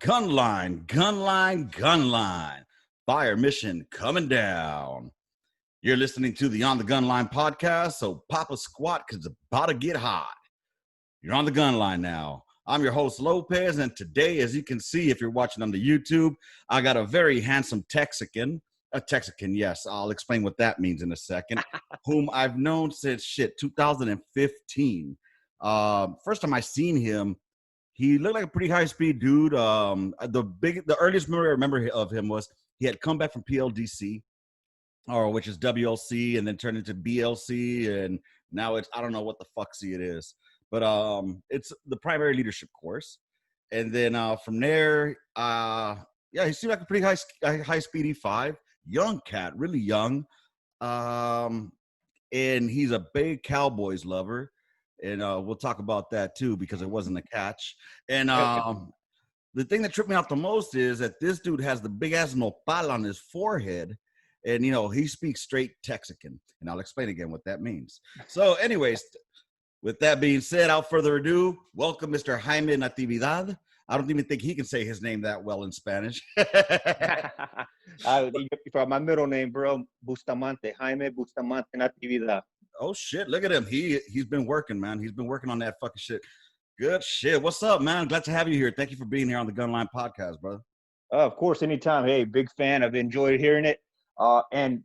Gunline. Fire mission coming down. You're listening to the On The Gunline Podcast, so pop a squat because it's about to get hot. You're on the gun line now. I'm your host, Lopez, and today, as you can see, if you're watching on the YouTube, I got a very handsome Texican. A Texican, yes. I'll explain what that means in a second. Whom I've known since, 2015. First time I seen him, he looked like a pretty high-speed dude. The earliest memory I remember of him was he had come back from PLDC, which is WLC, and then turned into BLC, and now it's, I don't know what the fucksy it is. But it's the primary leadership course. And then from there, he seemed like a pretty high-speed E5. Young cat, really young. And he's a big Cowboys lover. And we'll talk about that too, because it wasn't a catch. And the thing that tripped me out the most is that this dude has the big ass nopal on his forehead. And, you know, he speaks straight Texican. And I'll explain again what that means. So anyways, with that being said, without further ado, welcome Mr. Jaime Natividad. I don't even think he can say his name that well in Spanish. For my middle name, bro, Bustamante, Jaime Bustamante Natividad. Oh, shit. Look at him. He's been working, man. He's been working on that fucking shit. Good shit. What's up, man? Glad to have you here. Thank you for being here on the Gunline Podcast, brother. Of course, anytime. Hey, big fan. I've enjoyed hearing it. And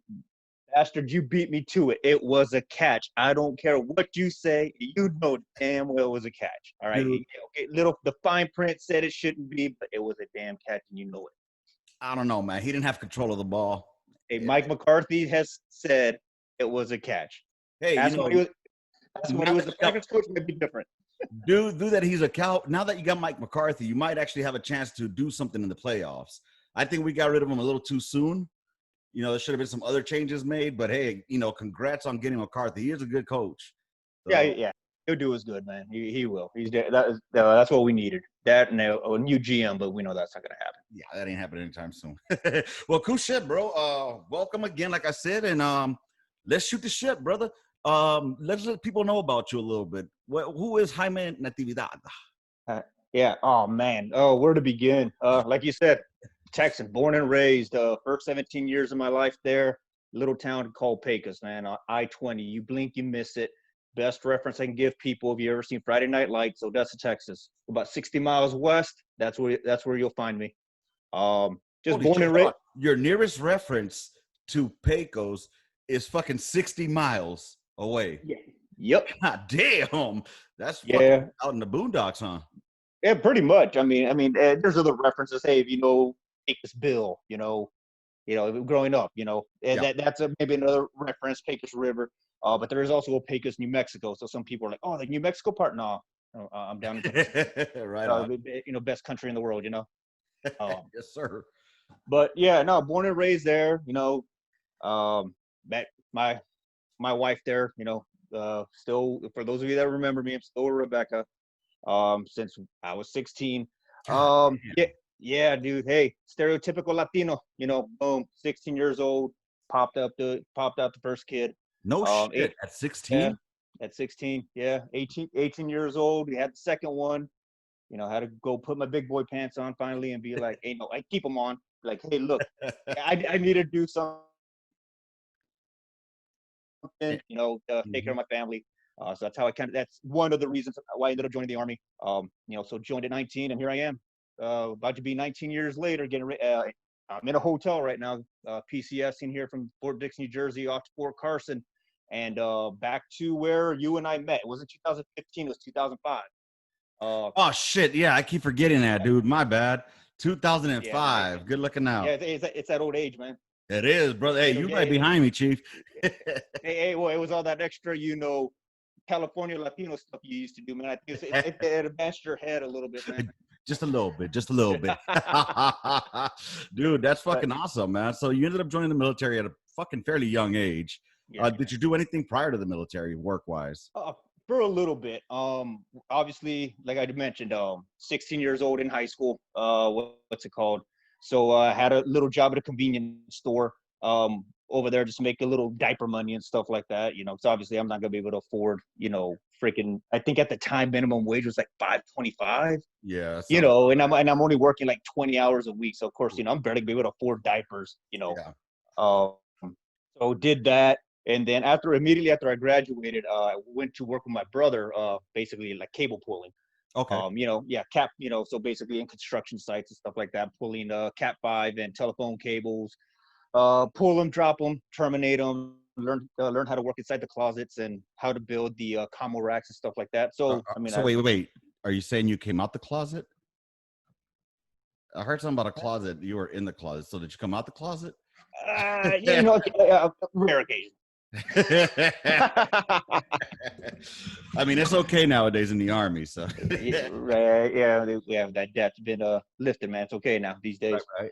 bastard, you beat me to it. It was a catch. I don't care what you say. You know damn well it was a catch. All right. Okay, the fine print said it shouldn't be, but it was a damn catch, and you know it. I don't know, man. He didn't have control of the ball. Hey, yeah. Mike McCarthy has said it was a catch. Hey, that's when he was the practice coach. Might be different. Do that. He's a cow. Now that you got Mike McCarthy, you might actually have a chance to do something in the playoffs. I think we got rid of him a little too soon. You know, there should have been some other changes made, but hey, you know, congrats on getting McCarthy. He is a good coach. So. Yeah. He'll do his good, man. He will. That's what we needed. That and a new GM, but we know that's not going to happen. Yeah, that ain't happening anytime soon. Well, cool shit, bro. Welcome again, like I said, and let's shoot the shit, brother. Let's let people know about you a little bit. Who is Jaime Natividad? Yeah. Oh, man. Oh, where to begin? Like you said, Texan, born and raised. First 17 years of my life there. Little town called Pecos, man. I-20. You blink, you miss it. Best reference I can give people. If you ever seen Friday Night Lights, Odessa, Texas, about 60 miles west. That's where you'll find me. Born and raised. Your nearest reference to Pecos is fucking 60 miles away. Yeah. Yep. God damn. That's fucking out in the boondocks, huh? Yeah, pretty much. I mean, there's other references. Hey, if you know Pecos Bill, you know, growing up, you know, that's maybe another reference, Pecos River. But there is also a Pecos, New Mexico. So some people are like, oh, the New Mexico part? No, I'm down in Texas. Right on. You know, best country in the world, you know. Yes, sir. But yeah, no, born and raised there, you know. Met my wife there, you know. Still, for those of you that remember me, I'm still Rebecca. Since I was 16. Yeah, dude. Hey, stereotypical Latino, you know, boom, 16 years old, popped out the first kid. No shit. At 16? Yeah, at 16, yeah. 18 years old. We had the second one. You know, had to go put my big boy pants on finally and be like, hey, no, I keep them on. Like, hey, look, I need to do something, you know, take care of my family. So that's how that's one of the reasons why I ended up joining the Army. You know, so joined at 19, and here I am, about to be 19 years later, I'm in a hotel right now, PCS in here from Fort Dix, New Jersey, off to Fort Carson, and back to where you and I met. It wasn't 2015, it was 2005. Oh, shit, yeah, I keep forgetting that, dude. My bad. 2005. Yeah, good looking out. Yeah, it's that old age, man. It is, brother. Hey, you right behind me, Chief. hey, well, it was all that extra, you know, California Latino stuff you used to do, man. I think it advanced your head a little bit, man. Just a little bit. Dude, that's fucking awesome, man. So you ended up joining the military at a fucking fairly young age. Yeah, did you do anything prior to the military, work-wise? For a little bit. Obviously, like I mentioned, 16 years old in high school. What's it called? So I had a little job at a convenience store. over there just make a little diaper money and stuff like that. So obviously I'm not gonna be able to afford, freaking. I think at the time minimum wage was like $5.25. Yeah. And I'm only working like 20 hours a week, so of course I'm barely gonna be able to afford diapers. Yeah. Um, so did that, and then immediately after I graduated, I went to work with my brother, basically like cable pulling. Okay. So basically in construction sites and stuff like that, pulling Cat 5 and telephone cables, pull them, drop them, terminate them, learn how to work inside the closets and how to build the commo racks and stuff like that. So wait. Are you saying you came out the closet? I heard something about a closet. You were in the closet. So did you come out the closet? Rare occasion. I mean, it's okay nowadays in the Army. So right, yeah, that's been lifted, man. It's okay now these days. Right.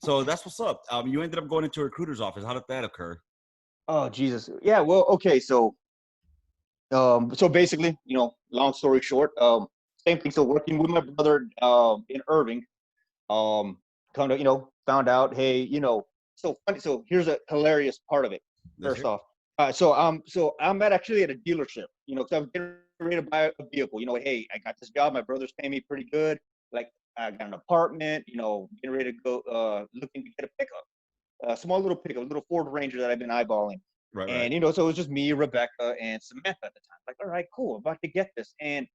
So that's what's up. You ended up going into a recruiter's office. How did that occur? Oh Jesus, yeah. Well, okay, so basically, long story short, same thing. So working with my brother in Irving, kind of found out, hey, so funny. So here's a hilarious part of it. First off, so I'm actually at a dealership, because I was getting ready to buy a vehicle. Hey, I got this job. My brother's paying me pretty good. Like I got an apartment. Getting ready to go, looking to get a pickup, a small little pickup, a little Ford Ranger that I've been eyeballing. Right. And so it was just me, Rebecca, and Samantha at the time. Like, all right, cool, about to get this, and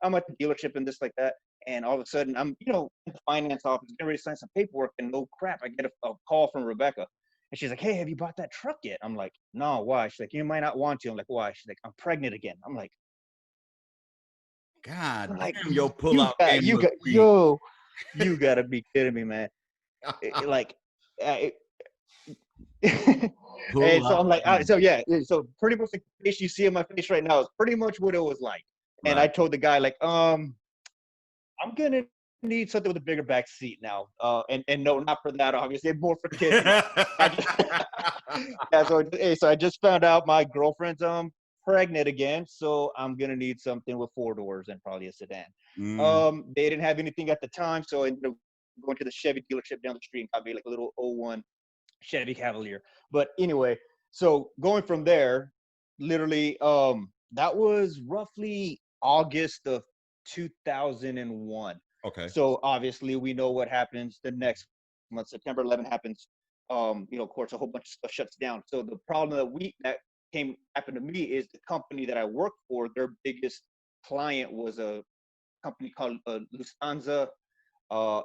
I'm at the dealership and this like that. And all of a sudden, I'm, in the finance office, getting ready to sign some paperwork, and no crap, I get a call from Rebecca. And she's like, hey, have you bought that truck yet? I'm like, no, why? She's like, you might not want to. I'm like, why? She's like, I'm pregnant again. I'm like, God like, damn, yo, pull out game. You gotta be kidding me, man. And so I'm like, so pretty much the face you see in my face right now is pretty much what it was like. And Right. I told the guy, like, I'm gonna need something with a bigger back seat now. And no, not for that, obviously, more for kids. So I just found out my girlfriend's pregnant again, so I'm gonna need something with 4 doors and probably a sedan. They didn't have anything at the time, so I ended up going to the Chevy dealership down the street and got me like a little 01 Chevy Cavalier. But anyway, so going from there, literally, that was roughly August of 2001. Okay. So obviously we know what happens the next month. September 11 happens. Of course, a whole bunch of stuff shuts down. So the problem that happened to me is the company that I worked for, their biggest client was a company called Lufthansa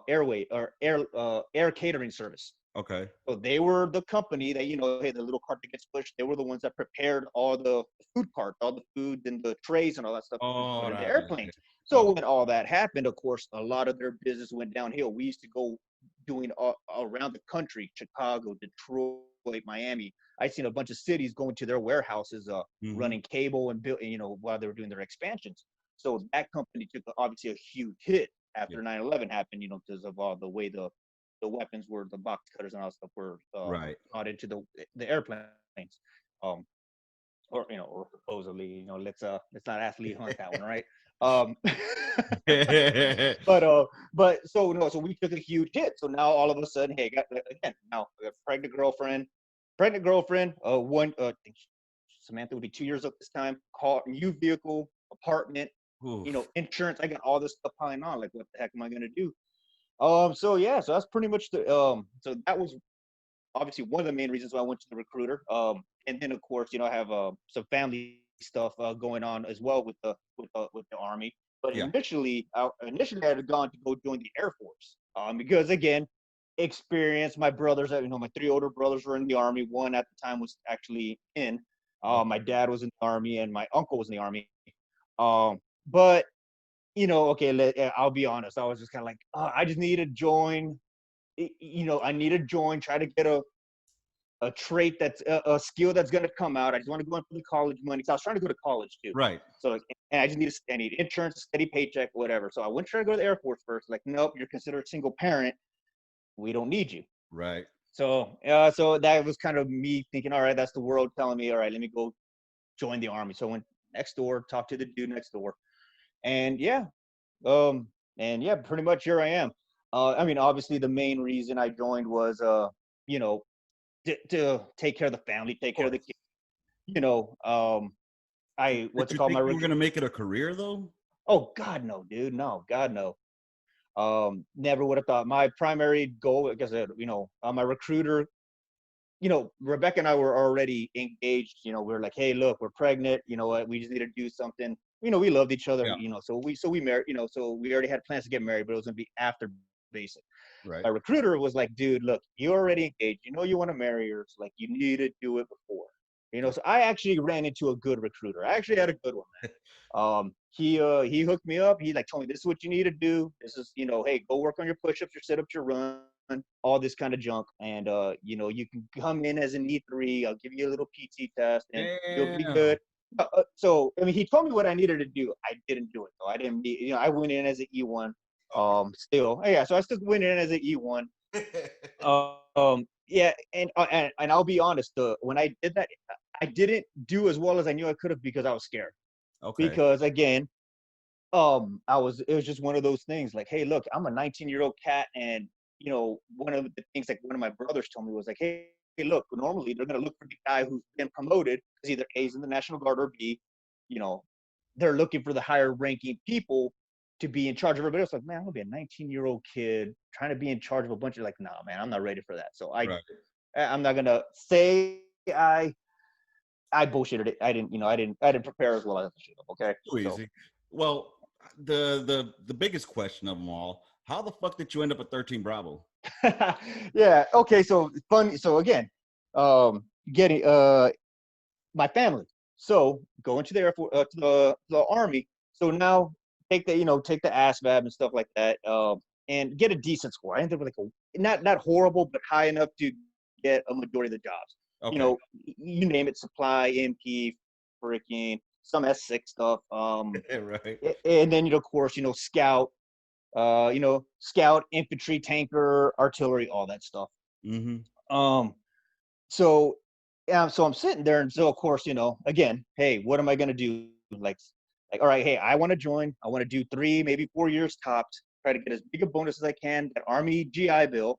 Air Catering Service. Okay. So they were the company that, hey, the little cart that gets pushed, they were the ones that prepared all the food carts, all the food and the trays and all that stuff put into airplanes. So when all that happened, of course, a lot of their business went downhill. We used to go doing around the country, Chicago, Detroit, Miami. I've seen a bunch of cities going to their warehouses, running cable and building, while they were doing their expansions. So that company took obviously a huge hit after 9/11 happened, because of all the way the weapons were, the box cutters and all that stuff were brought into the airplanes. Or supposedly, let's not athlete hunt that one, right? But so we took a huge hit. So now all of a sudden, hey, I got pregnant girlfriend, I think Samantha would be 2 years up this time, new vehicle, apartment, insurance. I got all this stuff piling on. Like, what the heck am I gonna do? So that's pretty much so that was obviously one of the main reasons why I went to the recruiter. And then of course, I have some family stuff going on as well with the Army. But initially I had gone to go join the Air Force. Because again, experience. My brothers, my 3 older brothers were in the Army. One at the time was actually in. My dad was in the Army and my uncle was in the Army. But okay, I'll be honest. I was just kind of like, I just need to join. I need to join, try to get a trait that's a skill that's going to come out. I just want to go in for the college money. So I was trying to go to college too. Right. So, and I need insurance, steady paycheck, whatever. So I went to try to go to the Air Force first. Like, nope, you're considered a single parent. We don't need you. Right. So that was kind of me thinking, all right, that's the world telling me, all right, let me go join the Army. So I went next door, talked to the dude next door. And pretty much here I am. Obviously the main reason I joined was, to take care of the family, take care of the kids. You know, Did what's it you called? think you were gonna make it a career though? Oh God, no, dude, no, God, no. Never would have thought. My primary goal, like I said, my recruiter, Rebecca and I were already engaged. We were like, hey, look, we're pregnant. You know what? We just need to do something. We loved each other. Yeah. So we married. So we already had plans to get married, but it was gonna be after basic. Right. My recruiter was like, dude, look, you're already engaged. You want to marry her. So like, you need to do it before. So I actually ran into a good recruiter. I actually had a good one, man. He hooked me up. He like told me, this is what you need to do. This is, hey, go work on your push-ups, your sit-ups, your run, all this kind of junk. And you can come in as an E3. I'll give you a little PT test and you'll be good. So I mean, he told me what I needed to do. I didn't do it though. I didn't be, I went in as an E1. Still, yeah. So I still went in as an E1. Yeah, and I'll be honest. When I did that, I didn't do as well as I knew I could have because I was scared. Okay. Because again, it was just one of those things. Like, hey, look, I'm a 19-year-old cat, and one of the things like one of my brothers told me was like, hey, look, normally they're gonna look for the guy who's been promoted because either A's in the National Guard or B, they're looking for the higher ranking people to be in charge of everybody else. Like, man, I'm gonna be a 19-year-old kid trying to be in charge of a bunch of nah, man, I'm not ready for that. So I'm not gonna say I bullshitted it. I didn't prepare as well as I should have. Okay. Too easy. Well, the biggest question of them all: how the fuck did you end up at 13 Bravo? Yeah. Okay. So fun. So again, getting my family. So going to the Air Force, to the Army. So now take the ASVAB and stuff like that, and get a decent score. I ended up with like not horrible, but high enough to get a majority of the jobs. Okay. You name it, supply, MP, freaking some S6 stuff. Right. And then of course, scout, scout, infantry, tanker, artillery, all that stuff. Mm-hmm. So yeah, so I'm sitting there, and so of course, again, hey, what am I gonna do? Like, all right, hey, I want to join. I want to do 3, maybe 4 years tops. Try to get as big a bonus as I can. That Army GI Bill.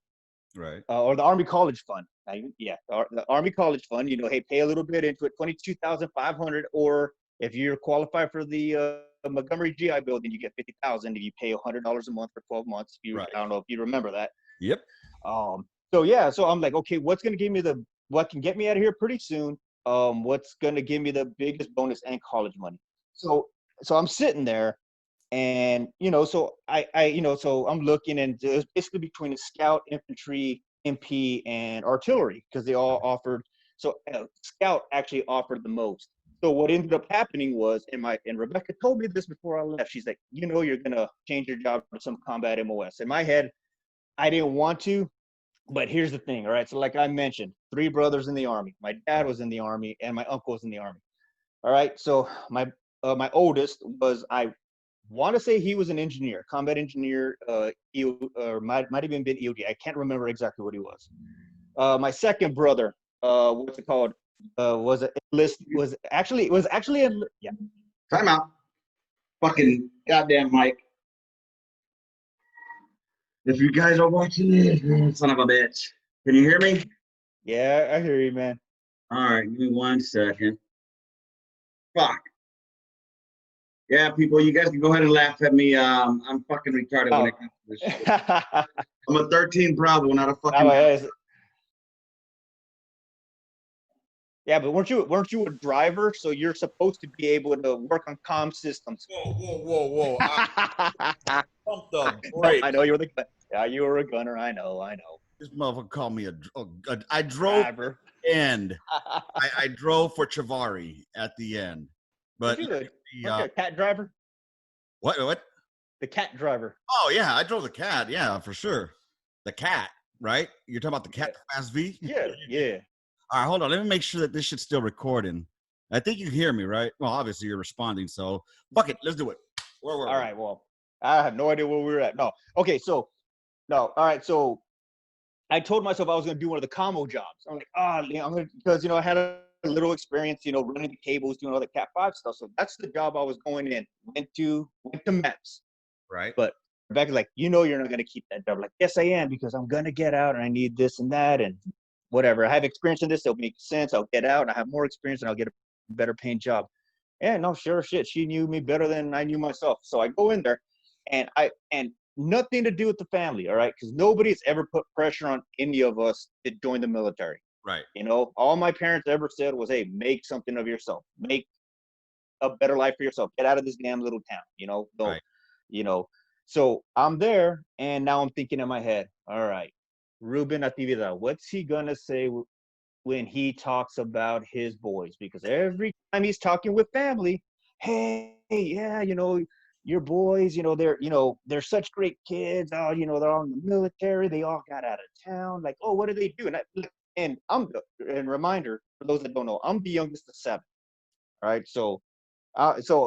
Right. Or the Army College Fund. The Army College Fund. Hey, pay a little bit into it, $22,500, or if you're qualified for the Montgomery GI Bill, then you get $50,000 if you pay $100 a month for 12 months. I don't know if you remember that. Yep. So yeah, so I'm like, okay, what can get me out of here pretty soon? What's gonna give me the biggest bonus and college money? So I'm sitting there. And so so I'm looking, and it's basically between a scout, infantry, MP, and artillery, because they all offered. So scout actually offered the most. So what ended up happening was, and Rebecca told me this before I left. She's like, you're gonna change your job for some combat MOS. In my head, I didn't want to, but here's the thing. All right, so like I mentioned, 3 brothers in the Army. My dad was in the Army, and my uncle was in the Army. All right, so my oldest was, I want to say he was an engineer, combat engineer, or might even been EOD. I can't remember exactly what he was. My second brother, what's it called? Was a list was actually yeah. Time out. Fucking goddamn mic. If you guys are watching this, son of a bitch. Can you hear me? Yeah, I hear you, man. All right, give me 1 second. Fuck. Yeah, people, you guys can go ahead and laugh at me. I'm fucking retarded when it comes to this shit. I'm a 13 Bravo, not a fucking. Yeah, but weren't you a driver? So you're supposed to be able to work on comm systems. Whoa. Pump the brakes. No, I know you were a gunner. I know. This motherfucker called me I drove driver. And I drove for Chavari at the end. But the cat driver? What? The cat driver. Oh yeah, I drove the cat. Yeah, for sure. The cat, right? You're talking about the cat, the Fast V? Yeah. All right, hold on. Let me make sure that this shit's still recording. I think you hear me, right? Well, obviously you're responding, so fuck it. Let's do it. Where were we? All right, well, I have no idea where we were at. No. Okay, so all right, so I told myself I was going to do one of the commo jobs. I'm like, I'm going to, because, I had a little experience, running the cables, doing all the Cat 5 stuff. So that's the job I was going in. Went to MEPS. Right. But Rebecca's like, you're not going to keep that job. I'm like, yes, I am, because I'm going to get out and I need this and that. And whatever. I have experience in this. It'll make sense. I'll get out and I have more experience and I'll get a better paying job. Yeah, no, sure shit. She knew me better than I knew myself. So I go in there and nothing to do with the family. All right. Cause nobody's ever put pressure on any of us to join the military. Right. You know, all my parents ever said was, hey, make something of yourself. Make a better life for yourself. Get out of this damn little town, you know? So, right. you know, so I'm there and now I'm thinking in my head, all right, Ruben Natividad, what's he going to say when he talks about his boys? Because every time he's talking with family, hey, yeah, you know, your boys, you know, they're such great kids. Oh, you know, they're all in the military. They all got out of town. Like, oh, what do they do? And reminder for those that don't know, I'm the youngest of 7. All right. So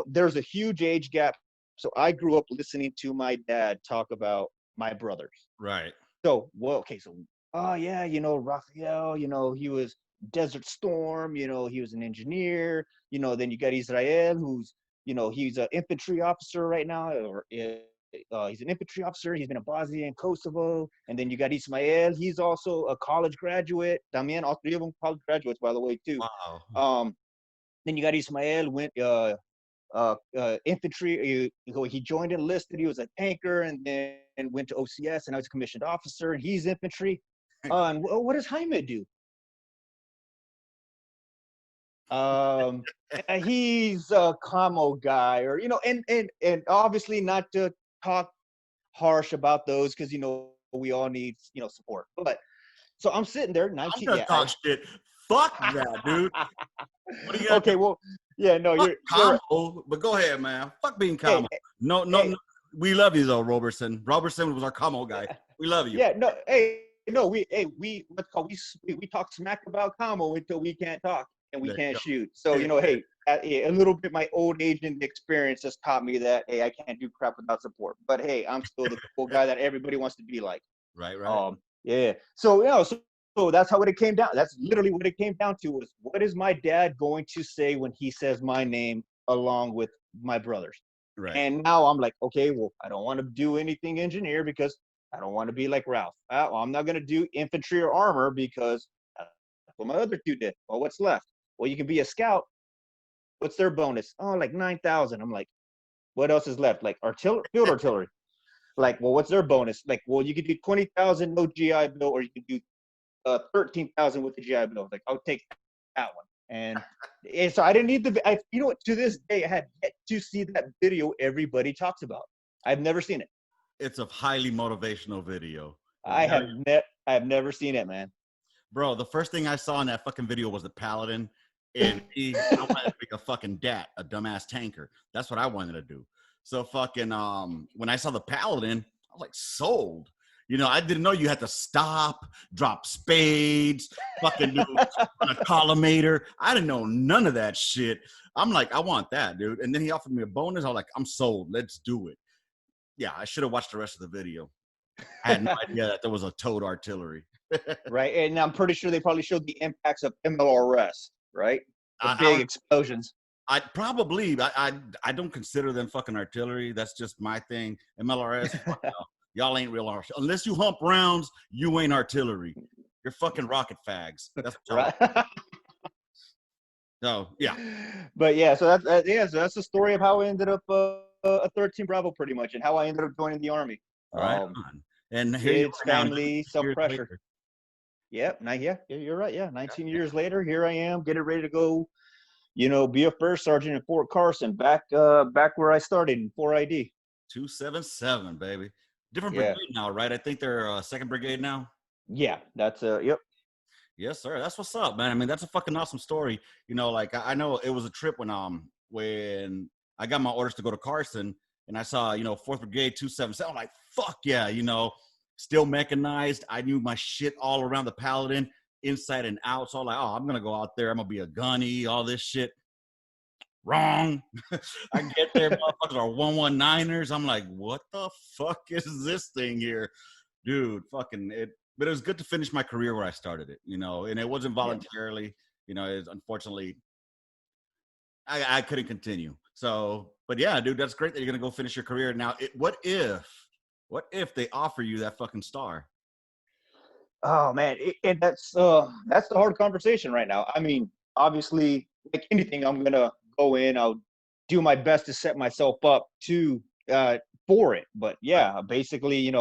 there's a huge age gap. So I grew up listening to my dad talk about my brothers. Right. So, well, okay. So, oh yeah, you know, Rafael, you know, he was Desert Storm, you know, he was an engineer, you know, then you got Israel, who's, you know, he's an infantry officer right now, or he's an infantry officer. He's been in Bosnia and Kosovo. And then you got Ismael. He's also a college graduate. También, all 3 of them college graduates, by the way, too. Wow. Then you got Ismael, went infantry. He joined enlisted. He was a tanker, and then went to OCS, and I was a commissioned officer, and he's infantry. And what does Jaime do? He's a camo guy, or you know, and obviously not to talk harsh about those, because you know we all need, you know, support. But so I'm sitting there, 19. I'm gonna talk shit. Fuck that, dude. What do you got? Okay, well, yeah, no, Fuck you're combo, but go ahead, man. Fuck being hey, combo. No, we love you though, Robertson. Robertson was our combo guy. We love you. Yeah, no, we talk smack about combo until we can't talk and we can't shoot. So you know, hey, a little bit my old age and experience has taught me that hey, I can't do crap without support. But hey, I'm still the cool guy that everybody wants to be like. Right. Yeah. So you know, so that's how it came down. That's literally what it came down to, was what is my dad going to say when he says my name along with my brothers? Right. And now I'm like, okay, well, I don't want to do anything engineer because I don't want to be like Ralph. Well, I'm not going to do infantry or armor because that's what my other 2 did. Well, what's left? Well, you can be a scout. What's their bonus? Oh, like 9,000. I'm like, what else is left? Like field artillery. Like, well, what's their bonus? Like, well, you could do 20,000 no GI Bill, or you could do 13,000 with the GI Bill. Like, I'll take that one. And so I didn't need you know what, to this day, I had yet to see that video everybody talks about. I've never seen it. It's a highly motivational video. I have never seen it, man. Bro, the first thing I saw in that fucking video was the Paladin, and I wanted to be a fucking DAT, a dumbass tanker. That's what I wanted to do. So fucking when I saw the Paladin, I was like, sold. You know, I didn't know you had to stop, drop spades, fucking do a collimator. I didn't know none of that shit. I'm like, I want that, dude. And then he offered me a bonus. I was like, I'm sold. Let's do it. Yeah, I should have watched the rest of the video. I had no idea that there was a towed artillery. Right, and I'm pretty sure they probably showed the impacts of MLRS, right? The big explosions. I don't consider them fucking artillery. That's just my thing. MLRS, fuck no. Y'all ain't real artillery. Unless you hump rounds, you ain't artillery. You're fucking rocket fags. That's what right. So yeah. But yeah, so that's the story of how I ended up a 13 Bravo, pretty much, and how I ended up joining the Army. Right. And kids, family, some pressure. Yep. You're right. Yeah. 19 years later, here I am, getting ready to go, you know, be a first sergeant in Fort Carson, back where I started in 4ID. 277, baby. Different brigade now, right? I think they're 2nd Brigade now. Yeah, that's yep. Yes, sir. That's what's up, man. I mean, that's a fucking awesome story. You know, like I know it was a trip when I got my orders to go to Carson, and I saw, you know, 4th Brigade 277. I'm like, fuck yeah, you know, still mechanized. I knew my shit all around the Paladin, inside and out. So I'm like, oh, I'm gonna go out there. I'm gonna be a gunny, all this shit. Wrong. I get there, motherfuckers are 119ers. I'm like, what the fuck is this thing here? Dude, fucking it. But it was good to finish my career where I started it, you know, and it wasn't voluntarily, you know, it's unfortunately I couldn't continue. So, but yeah, dude, that's great that you're going to go finish your career. Now, what if they offer you that fucking star? Oh man, and that's the hard conversation right now. I mean, obviously, like anything, I'm gonna go in. I'll do my best to set myself up to for it. But yeah, basically,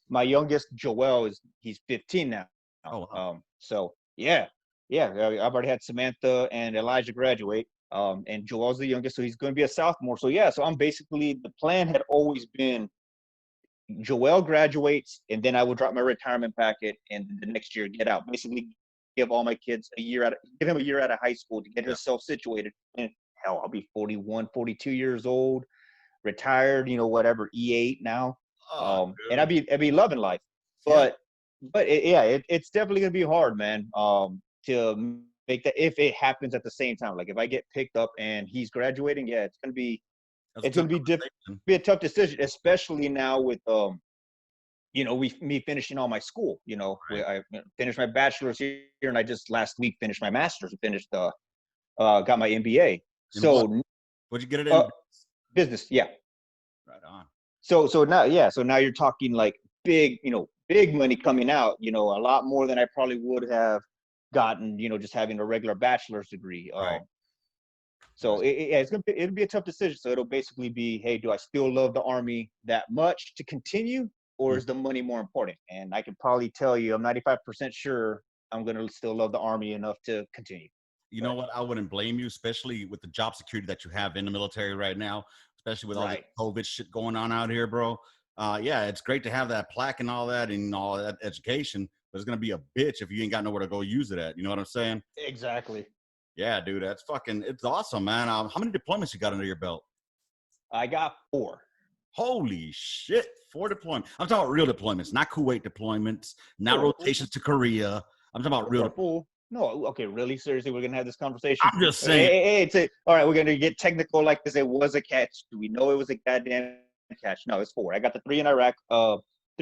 my youngest Joel he's 15 now. Oh, wow. So yeah, I've already had Samantha and Elijah graduate. And Joel's the youngest, so he's going to be a sophomore. So yeah, so I'm basically, the plan had always been Joel graduates, and then I will drop my retirement packet, and the next year get out. Basically, give all my kids give him a year out of high school to get himself situated. And hell, I'll be 41, 42 years old, retired. Whatever, E8 now. Oh, And I'd be loving life. yeah. But it's definitely gonna be hard, man. To make that, if it happens at the same time. Like if I get picked up and he's graduating, yeah, it's gonna be be a tough decision, especially now with me finishing all my school. Right. I finished my bachelor's here, and I just last week finished my master's. Got my MBA. So what'd you get it in? Business, yeah. Right on. So now you're talking like big money coming out. A lot more than I probably would have gotten. Just having a regular bachelor's degree. Right. So it'll be a tough decision. So it'll basically be, hey, do I still love the Army that much to continue, or is the money more important? And I can probably tell you, I'm 95% sure I'm gonna still love the Army enough to continue. You know what? I wouldn't blame you, especially with the job security that you have in the military right now, especially with all the COVID shit going on out here, bro. Yeah, it's great to have that plaque and all that education, but it's gonna be a bitch if you ain't got nowhere to go use it at. You know what I'm saying? Exactly. Yeah, dude, it's awesome, man. How many deployments you got under your belt? I got 4. Holy shit, 4 deployments. I'm talking about real deployments, not Kuwait deployments, not rotations to Korea. I'm talking about real deployments. No, okay, really? Seriously, we're gonna have this conversation? I'm just saying. Hey, all right, we're gonna get technical like this. It was a catch. Do we know it was a goddamn catch? No, it's 4. I got the 3 in Iraq. 3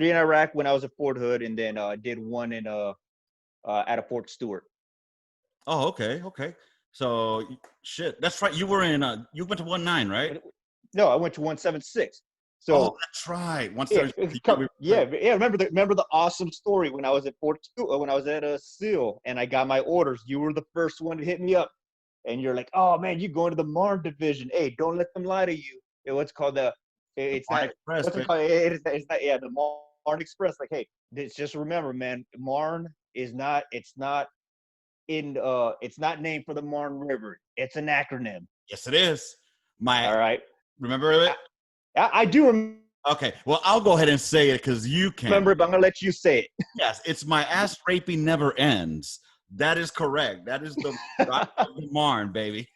in Iraq when I was at Fort Hood, and then did 1 in at a Fort Stewart. Oh, okay. So, shit, that's right. You were in, you went to 19, right? No, I went to 176. So that's right. 176. Yeah. Remember the awesome story when I was at Fort Stewart, when I was at SEAL, and I got my orders. You were the first one to hit me up, and you're like, "Oh man, you going to the Marne division? Hey, don't let them lie to you." What's called it's not Express, what's it called? It's not the Marne Express. Like, hey, just remember, man, Marne is not. It's not named for the Marne River. It's an acronym. Yes, it is. All right. Remember it? I do remember. Okay. Well, I'll go ahead and say it because you can. Remember, but I'm going to let you say it. Yes. It's my ass raping never ends. That is correct. That is the Marne, baby.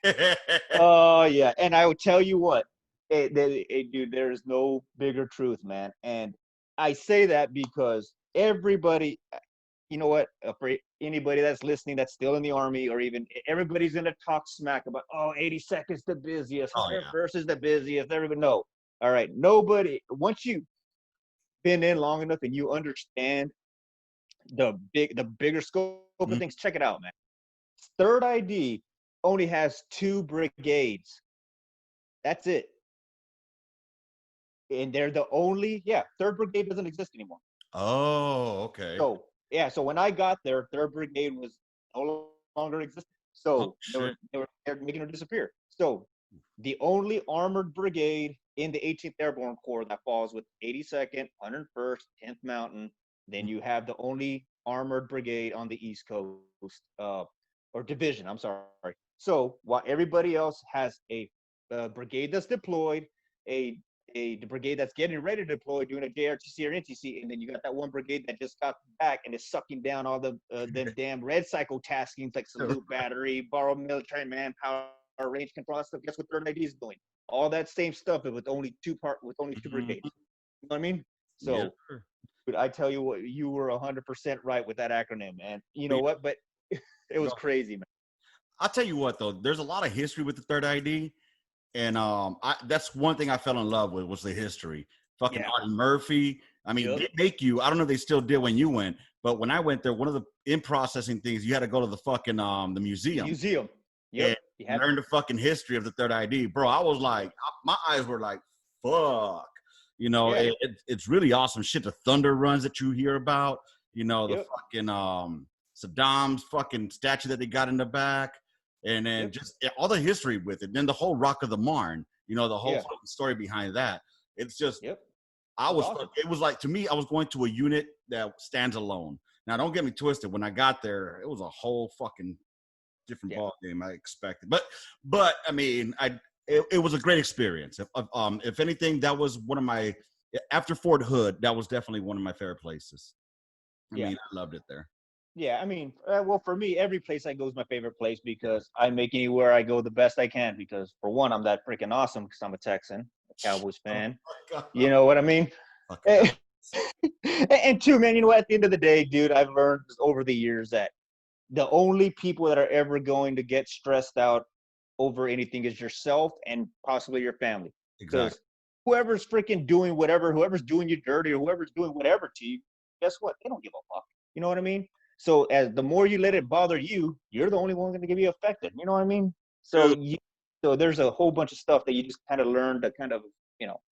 Oh, yeah. And I will tell you what, dude, there is no bigger truth, man. And I say that because everybody, you know what, for anybody that's listening that's still in the Army, or even everybody's going to talk smack about, 82nd's the busiest, 101st is the busiest, everybody know. All right, nobody, once you've been in long enough and you understand the bigger scope of things, check it out, man. 3rd ID only has 2 brigades. That's it. And they're the only, 3rd brigade doesn't exist anymore. Oh, okay. So when I got there, 3rd brigade was no longer existing. So they were making her disappear. So the only armored brigade in the 18th Airborne Corps that falls with 82nd, 101st, 10th Mountain. Then you have the only armored brigade on the East Coast, or division, I'm sorry. So while everybody else has a brigade that's deployed, the brigade that's getting ready to deploy, doing a JRTC or NTC, and then you got that one brigade that just got back and is sucking down all the damn red cycle taskings like salute battery, borrow military manpower, range control, stuff. Guess what 3rd ID is doing? All that same stuff, but with only 2 brigades. You know what I mean? So, dude, I tell you what, you were 100% right with that acronym, man. You know what? But it was crazy, man. I'll tell you what, though, there's a lot of history with the 3rd ID. And that's one thing I fell in love with was the history. Fucking Artie Murphy. I mean, they make you, I don't know if they still did when you went, but when I went there, one of the in-processing things, you had to go to the fucking the museum. Yep. And learn the fucking history of the 3rd ID. Bro, I was like, my eyes were like, fuck. It's really awesome shit. The thunder runs that you hear about, the fucking Saddam's fucking statue that they got in the back, and then just all the history with it. Then the whole Rock of the Marne, the whole fucking story behind that. It's just, awesome. It was like, to me, I was going to a unit that stands alone. Now, don't get me twisted. When I got there, it was a whole fucking different ball game I expected. But I mean, it was a great experience. If anything, that was one of my, after Fort Hood, that was definitely one of my favorite places. I mean, I loved it there. Yeah, I mean, well, for me, every place I go is my favorite place because I make anywhere I go the best I can. Because for one, I'm that freaking awesome because I'm a Texan, a Cowboys fan. You know what I mean? And two, man, at the end of the day, dude, I've learned over the years that the only people that are ever going to get stressed out over anything is yourself and possibly your family. Exactly. Whoever's freaking doing whatever, whoever's doing you dirty or whoever's doing whatever to you, guess what? They don't give a fuck. You know what I mean? So as the more you let it bother you, you're the only one going to be affected. You know what I mean? So so there's a whole bunch of stuff that you just kind of learn to kind of,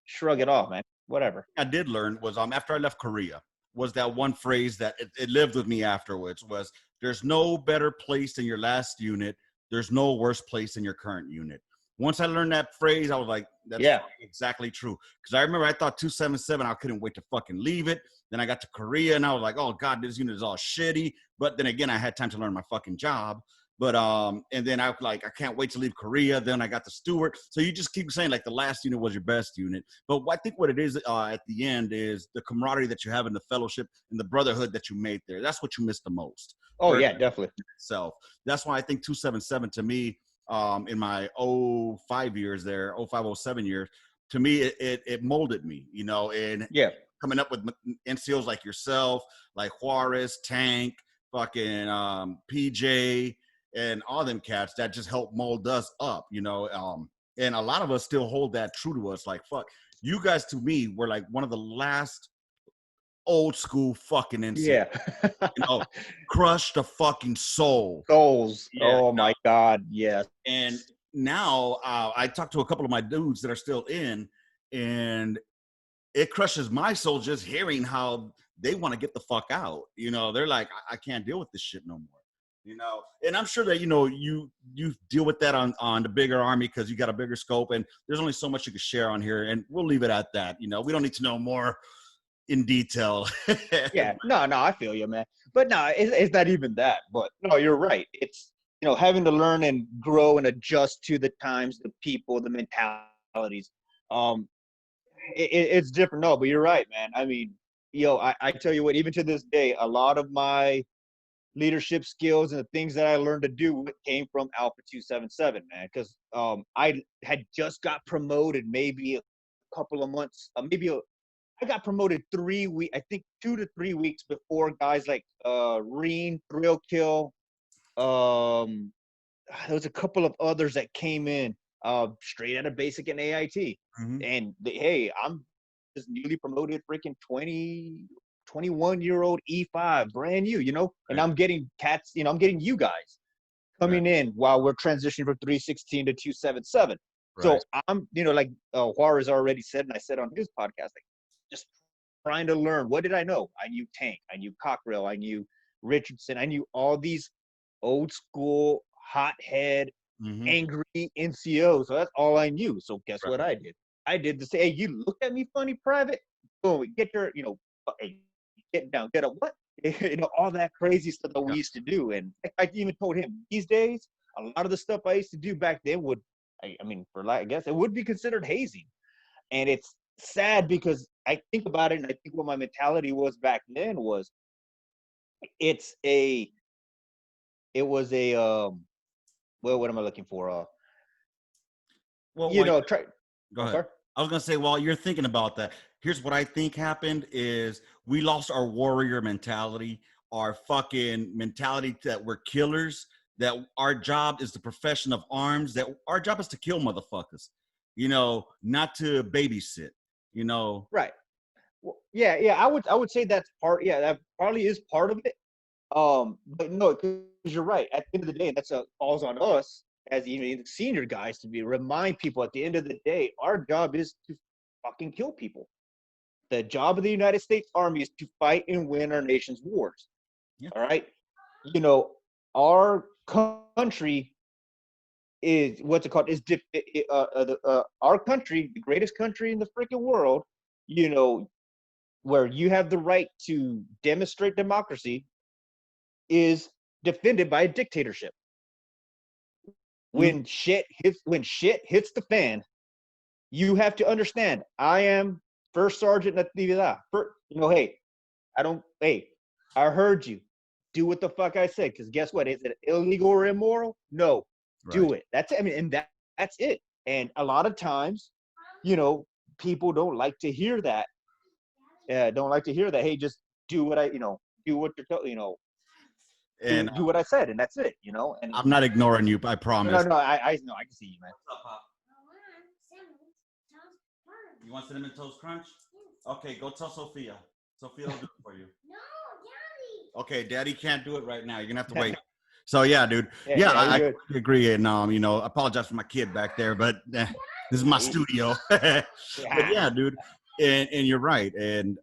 shrug it off, man. Whatever. I did learn was after I left Korea, was that one phrase that it lived with me afterwards was, there's no better place than your last unit. There's no worse place than your current unit. Once I learned that phrase, I was like, that's exactly true. Because I remember I thought 277, I couldn't wait to fucking leave it. Then I got to Korea and I was like, oh God, this unit is all shitty. But then again, I had time to learn my fucking job. But and then I was like, I can't wait to leave Korea. Then I got the Stewart. So you just keep saying like the last unit was your best unit. But I think what it is at the end is the camaraderie that you have in the fellowship and the brotherhood that you made there. That's what you miss the most. Oh, yeah, definitely. So that's why I think 277 to me, in my 05 years there, 05, 07 years, to me, it molded me, and coming up with NCOs like yourself, like Juarez, Tank, fucking PJ, and all them cats that just helped mold us up, and a lot of us still hold that true to us. Like, fuck, you guys to me were like one of the last old school fucking NCOs. Crush the fucking souls. My God, yes. And now I talked to a couple of my dudes that are still in, and it crushes my soul just hearing how they want to get the fuck out. They're like, I can't deal with this shit no more. And I'm sure that you deal with that on the bigger army because you got a bigger scope, and there's only so much you can share on here, and we'll leave it at that. We don't need to know more in detail. No, I feel you, man. But no, it's not even that. But no, you're right. It's having to learn and grow and adjust to the times, the people, the mentalities. It's different. No, but you're right, man. I mean, I tell you what, even to this day, a lot of my leadership skills and the things that I learned to do came from Alpha 277, man. Because I had just got promoted maybe a couple of months, I got promoted 3 weeks, I think 2 to 3 weeks before guys like Reen, Thrill Kill. There was a couple of others that came in straight out of basic and AIT. And hey, I'm just newly promoted freaking 21-year-old E5, brand new, and I'm getting cats, I'm getting you guys coming in while we're transitioning from 316 to 277. So I'm, like Juarez already said, and I said on his podcast, like, just trying to learn. What did I know? I knew Tank, I knew Cockrell, I knew Richardson, I knew all these old school, hothead, angry NCOs. So that's all I knew. So guess what I did? I did the say, hey, you look at me funny, private. Boom, get your, hey, get down, get up, what? All that crazy stuff that we used to do. And I even told him these days, a lot of the stuff I used to do back then would, I mean, I guess it would be considered hazing. And it's sad because I think about it, and I think what my mentality was back then was, what am I looking for? Well, go ahead. I was gonna say, while you're thinking about that, here's what I think happened: is we lost our warrior mentality, our fucking mentality that we're killers. That our job is the profession of arms. That our job is to kill motherfuckers. Not to babysit. Right. Well, yeah. I would say that's part. Yeah, that probably is part of it. But no, because you're right. At the end of the day, that's falls on us as the senior guys to remind people at the end of the day, our job is to fucking kill people. the job of the United States Army is to fight and win our nation's wars. Yeah. All right. You know, our country is what's it called? Our country, the greatest country in the freaking world, you know, where you have the right to demonstrate democracy, is defended by a dictatorship. When shit hits the fan, you have to understand. I am First Sergeant Natividad. Hey, I heard you. Do what the fuck I said, because guess what? Is it illegal or immoral? No, do it. That's it. I mean, and that's it. And a lot of times, you know, people don't like to hear that. Hey, just do what do what you're told, and do what I said, and that's it, And I'm not ignoring you, I promise. No, I know, I can see you, man. What's up, Pop? You want Cinnamon Toast Crunch? Okay, go tell Sophia. Sophia will do it for you. No, Daddy. Okay, Daddy can't do it right now. You're gonna have to wait. So yeah, dude. I agree, and I apologize for my kid back there, but this is my studio. But yeah, dude, and you're right, and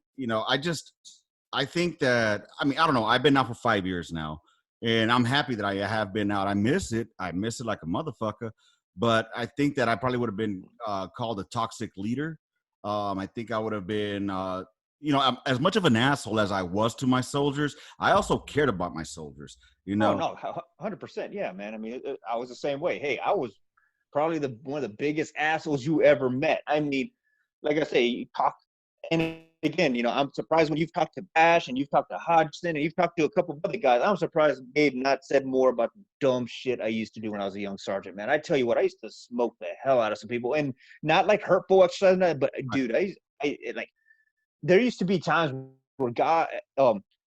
I think that I don't know. I've been out for 5 years now, and I'm happy that I have been out. I miss it like a motherfucker, but I think that I probably would have been called a toxic leader. I think I would have been, as much of an asshole as I was to my soldiers, I also cared about my soldiers, Oh, no, 100%. Yeah, man. I mean, I was the same way. Hey, I was probably one of the biggest assholes you ever met. I mean, like I say, you talk, and again, I'm surprised when you've talked to Bash and you've talked to Hodgson and you've talked to a couple of other guys. I'm surprised Gabe not said more about the dumb shit I used to do when I was a young sergeant, man. I tell you what, I used to smoke the hell out of some people, and not like hurtful exercise, but dude, there used to be times where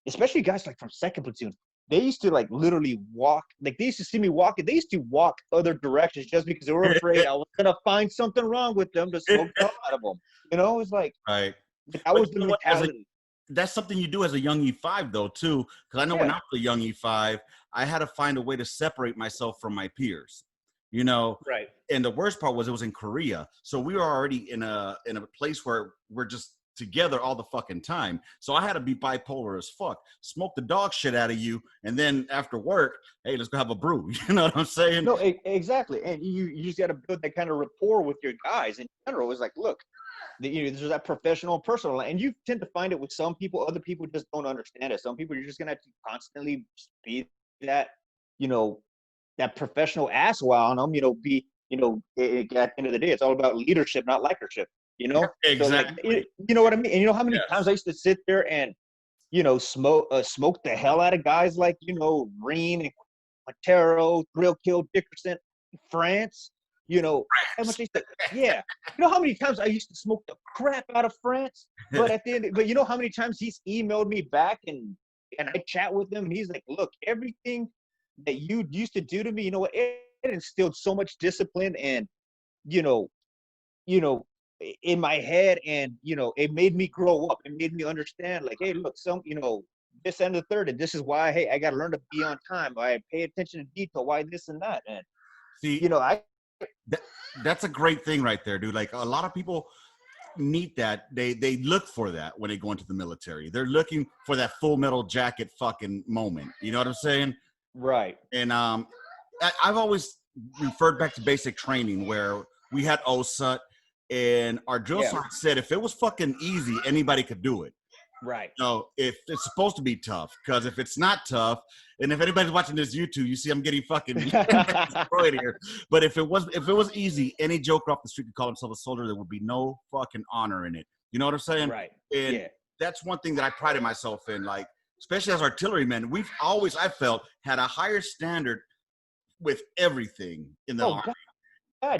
especially guys like from second platoon, they used to like literally walk, like they used to see me walking. They used to walk other directions just because they were afraid I was gonna find something wrong with them to smoke the hell out of them. It's like, right. That was the mentality. That's something you do as a young E5 though too, because I know when I was a young E5, I had to find a way to separate myself from my peers. Right. And the worst part was it was in Korea, so we were already in a place where we're just together all the fucking time. So I had to be bipolar as fuck, smoke the dog shit out of you, and then after work, hey, let's go have a brew. You know what I'm saying? No, exactly. And you just got to build that kind of rapport with your guys in general. It's like, look, there's that professional and personal, and you tend to find it with some people. Other people just don't understand it. Some people, you're just gonna have to constantly be that, that professional asshole on them. At the end of the day, it's all about leadership, not likership. Exactly. So like, you know what I mean? And you know how many times I used to sit there and smoke the hell out of guys like Reen and Matero, Thrill Kill Dickerson, France. How much how many times I used to smoke the crap out of France, but how many times he's emailed me back and I chat with him and he's like, look, everything that you used to do to me, it instilled so much discipline and in my head, and it made me grow up. It made me understand, like, hey, look, this and the third, and this is why, hey, I got to learn to be on time. I pay attention to detail. Why this and that, and see, that's a great thing right there, dude. Like a lot of people need that. They look for that when they go into the military. They're looking for that Full Metal Jacket fucking moment. You know what I'm saying? Right. And I've always referred back to basic training where we had OSUT. And our drill sergeant said if it was fucking easy, anybody could do it. Right. So if it's supposed to be tough, because if it's not tough, and if anybody's watching this YouTube, you see I'm getting fucking destroyed here. But if it was easy, any joker off the street could call himself a soldier. There would be no fucking honor in it. You know what I'm saying? Right. And that's one thing that I prided myself in. Like, especially as artillerymen, we've always, I felt, had a higher standard with everything in the army.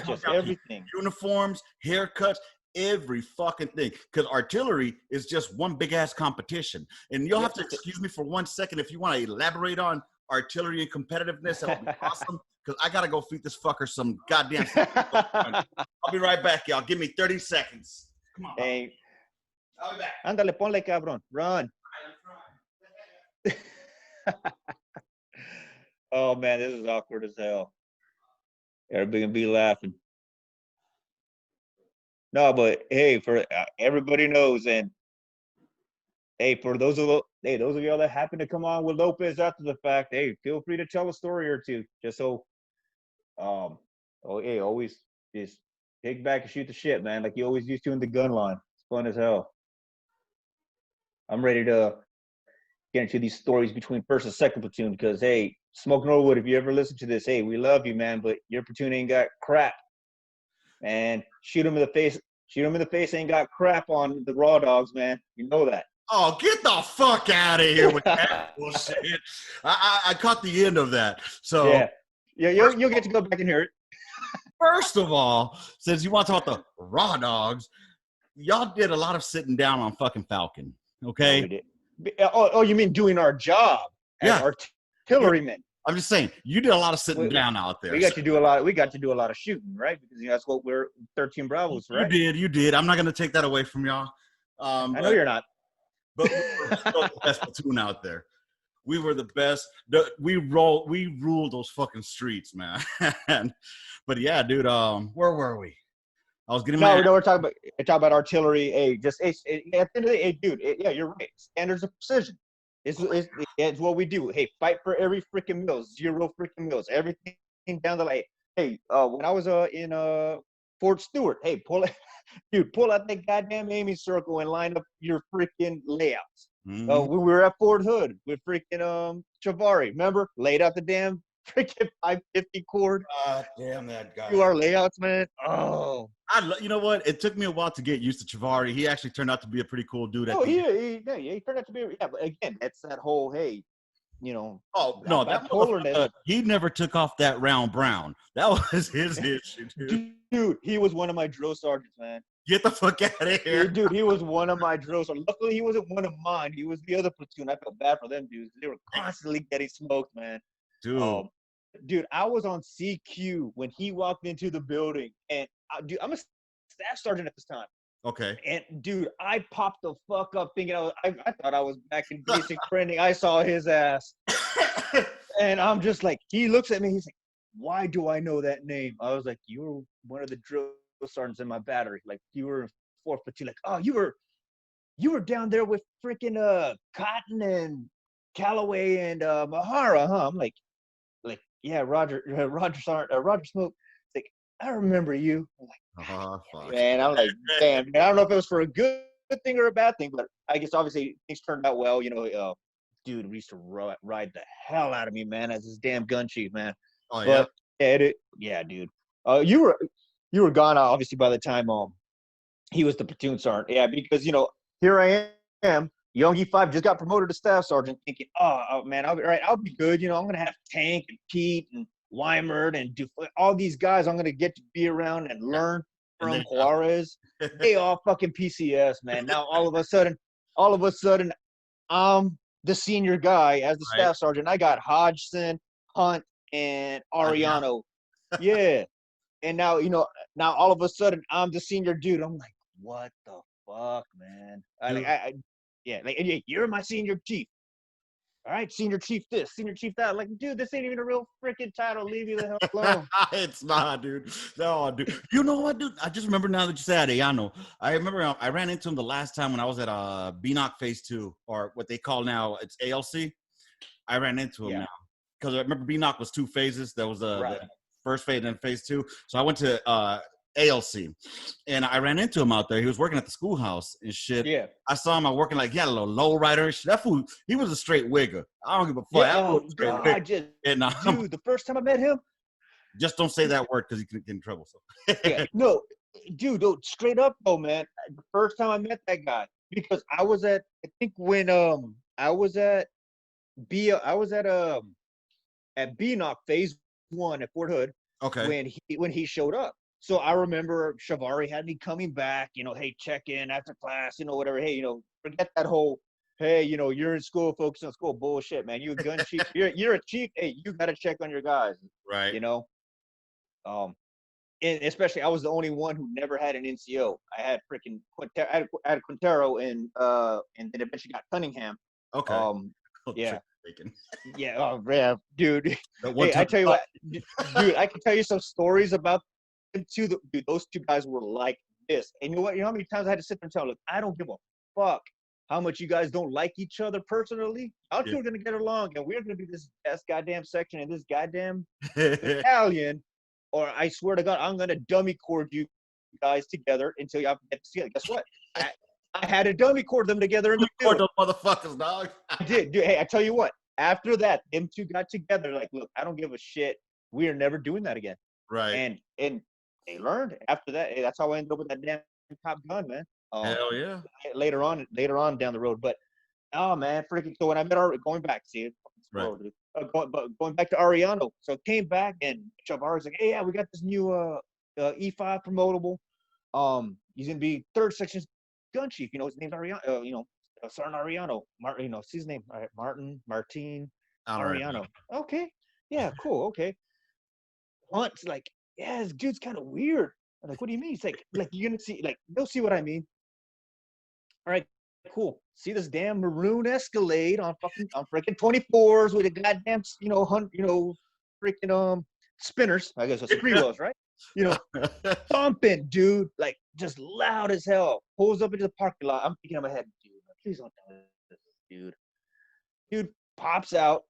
Just everything. Uniforms, haircuts, every fucking thing. Because artillery is just one big ass competition. And you'll have to excuse me for 1 second if you want to elaborate on artillery and competitiveness. That would be awesome. Because I gotta go feed this fucker some goddamn. I'll be right back, y'all. Give me 30 seconds. Come on. Hey. I'll be back. Ándale, ponle, cabrón. Run. Oh man, this is awkward as hell. Everybody gonna be laughing. No, but hey, for everybody knows, and Hey, for those of y'all that happen to come on with Lopez after the fact, hey, feel free to tell a story or two, just so, hey, always just take back and shoot the shit, man, like you always used to in the gun line. It's fun as hell. I'm ready to get into these stories between first and second platoon because, hey, Smoke Norwood, if you ever listen to this, hey, we love you, man, but your platoon ain't got crap. Man, shoot him in the face. Shoot him in the face ain't got crap on the Raw Dogs, man. You know that. Oh, get the fuck out of here with that bullshit. I caught the end of that. So yeah, you'll get to go back and hear it. First of all, since you want to talk about the Raw Dogs, y'all did a lot of sitting down on fucking Falcon. Okay. Oh, we did. You mean doing our job as artillerymen? I'm just saying, you did a lot of sitting down out there. We got to do a lot of shooting, right? Because that's what we're 13 Bravos, right? You did. I'm not going to take that away from y'all. I know you're not. But we were still the best platoon out there. We were the best. We ruled those fucking streets, man. But yeah, dude. Where were we? I was getting we're talking about artillery. Hey, at the end of the day, hey, dude. You're right. Standards of precision. It's what we do. Hey, fight for every freaking meal. 0 freaking meals. Everything down the line. Hey, when I was in Fort Stewart, hey, pull out that goddamn aiming circle and line up your freaking layouts. Mm-hmm. When we were at Fort Hood with freaking Chavari, remember? Laid out the damn freaking 550 cord. God damn that guy. Do our layouts, man. Oh. You know what? It took me a while to get used to Chavari. He actually turned out to be a pretty cool dude. He turned out to be. Yeah, but again, that's that whole, hey, you know. Oh, no, that he never took off that round brown. That was his issue, dude. Dude, he was one of my drill sergeants, man. Get the fuck out of here. Dude, he was one of my drill sergeants. Luckily, he wasn't one of mine. He was the other platoon. I felt bad for them dudes. They were constantly getting smoked, man. Dude. I was on CQ when he walked into the building. And, dude, I'm a staff sergeant at this time. Okay. And, dude, I popped the fuck up thinking I thought I was back in basic training. I saw his ass. And I'm just like, he looks at me. He's like, why do I know that name? I was like, you were one of the drill sergeants in my battery. Like, you were in 4th platoon. Like, oh, you were down there with freaking Cotton and Calloway and Mahara, huh? I'm like, yeah, Roger Smoke. It's like, I remember you. I'm like, fuck. Man, I'm like, damn. Man, I don't know if it was for a good thing or a bad thing, but I guess obviously things turned out well. You know, dude, we used to ride the hell out of me, man, as this damn gun chief, man. Oh yeah. But yeah, dude. You were gone obviously by the time he was the platoon sergeant. Yeah, because here I am. Young E5 just got promoted to staff sergeant, thinking, oh man, I'll be good. I'm gonna have Tank and Pete and Weimert and all these guys. I'm gonna get to be around and learn from Juarez. They all fucking PCS, man. Now all of a sudden, I'm the senior guy as the staff sergeant. I got Hodgson, Hunt, and Ariano. Yeah. And now, now all of a sudden I'm the senior dude. I'm like, what the fuck, man? You're my senior chief. All right, senior chief this, senior chief that. Like, dude, this ain't even a real freaking title. Leave me the hell alone. It's not, dude. No, dude. You know what, dude? I just remember now that you said Ariano. I remember I ran into him the last time when I was at BNOC Phase 2, or what they call now, it's ALC. I ran into him now. Because I remember BNOC was 2 phases. There was the first phase and then phase 2. So I went to ALC, and I ran into him out there. He was working at the schoolhouse and shit. Yeah. I saw him working like he had a little low rider and shit. That fool, he was a straight wigger. I don't give a fuck. Yeah, dude, the first time I met him. Just don't say that word because you can get in trouble. So. Yeah, no, dude, straight up though, man. The first time I met that guy, because I was at, I think when I was at BNOC Phase 1 at Fort Hood. Okay. When he showed up. So I remember Chavari had me coming back, hey, check in after class, whatever. Hey, forget that whole, hey, you're in school, focus on school bullshit, man. You a gun chief. You're a chief. Hey, you got to check on your guys. Right. And especially I was the only one who never had an NCO. I had freaking Quintero and then eventually got Cunningham. Okay. Yeah. Yeah. Oh, yeah, dude. Hey, I tell you what, dude, I can tell you some stories about them too. Dude, those 2 guys were like this. And you know what? You know how many times I had to sit there and tell them, look, I don't give a fuck how much you guys don't like each other personally. Y'all two are gonna get along, and we're gonna be this best goddamn section in this goddamn battalion. Or I swear to God, I'm gonna dummy cord you guys together until y'all get together. Guess what? I had to dummy cord them together in the field. Those motherfuckers, dog. I did. Dude, hey, I tell you what. After that, them two got together. Like, look, I don't give a shit. We are never doing that again. Right. And they learned after that. That's how I ended up with that damn Top Gun, man. Hell yeah. Later on down the road, but oh man, freaking. So when I met going back, see it, right. Going back to Ariano. So came back and Chavari's like, hey, yeah, we got this new E5 promotable. He's gonna be 3rd section gun chief. You know, his name's Ariano. Sergeant Ariano. Martin. You know, see his name. All right, Martin Ariano. Okay. Yeah. Cool. Okay. Hunt's like, yeah, this dude's kind of weird. I'm like, what do you mean? He's like you're gonna see, like, they'll see what I mean. All right, cool. See this damn maroon Escalade on freaking 24s with a goddamn, freaking spinners. I guess it's 3 wheels, right? You know, thumping, dude, like just loud as hell. Pulls up into the parking lot. I'm thinking in my head, dude, please don't tell me this, dude. Dude pops out,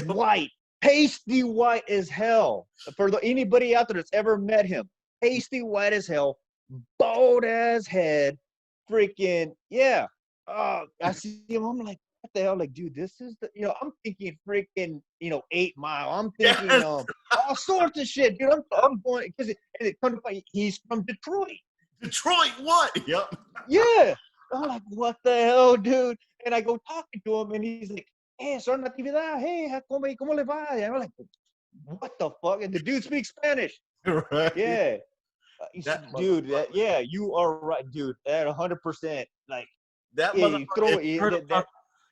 white, pasty white as hell. For anybody out there that's ever met him, pasty white as hell. Bald ass head, freaking, yeah. I see him, I'm like, what the hell? Like, dude, this is I'm thinking freaking, 8 Mile. I'm thinking all sorts of shit, dude. I'm going, because he's from Detroit. Detroit, what? Yep. Yeah. I'm like, what the hell, dude? And I go talking to him, and he's like, hey, son, Natividad, hey, ¿cómo le va? And I'm like, what the fuck? And the dude speaks Spanish. Right. Yeah. You are right, dude. At 100%. Like that motherfucker.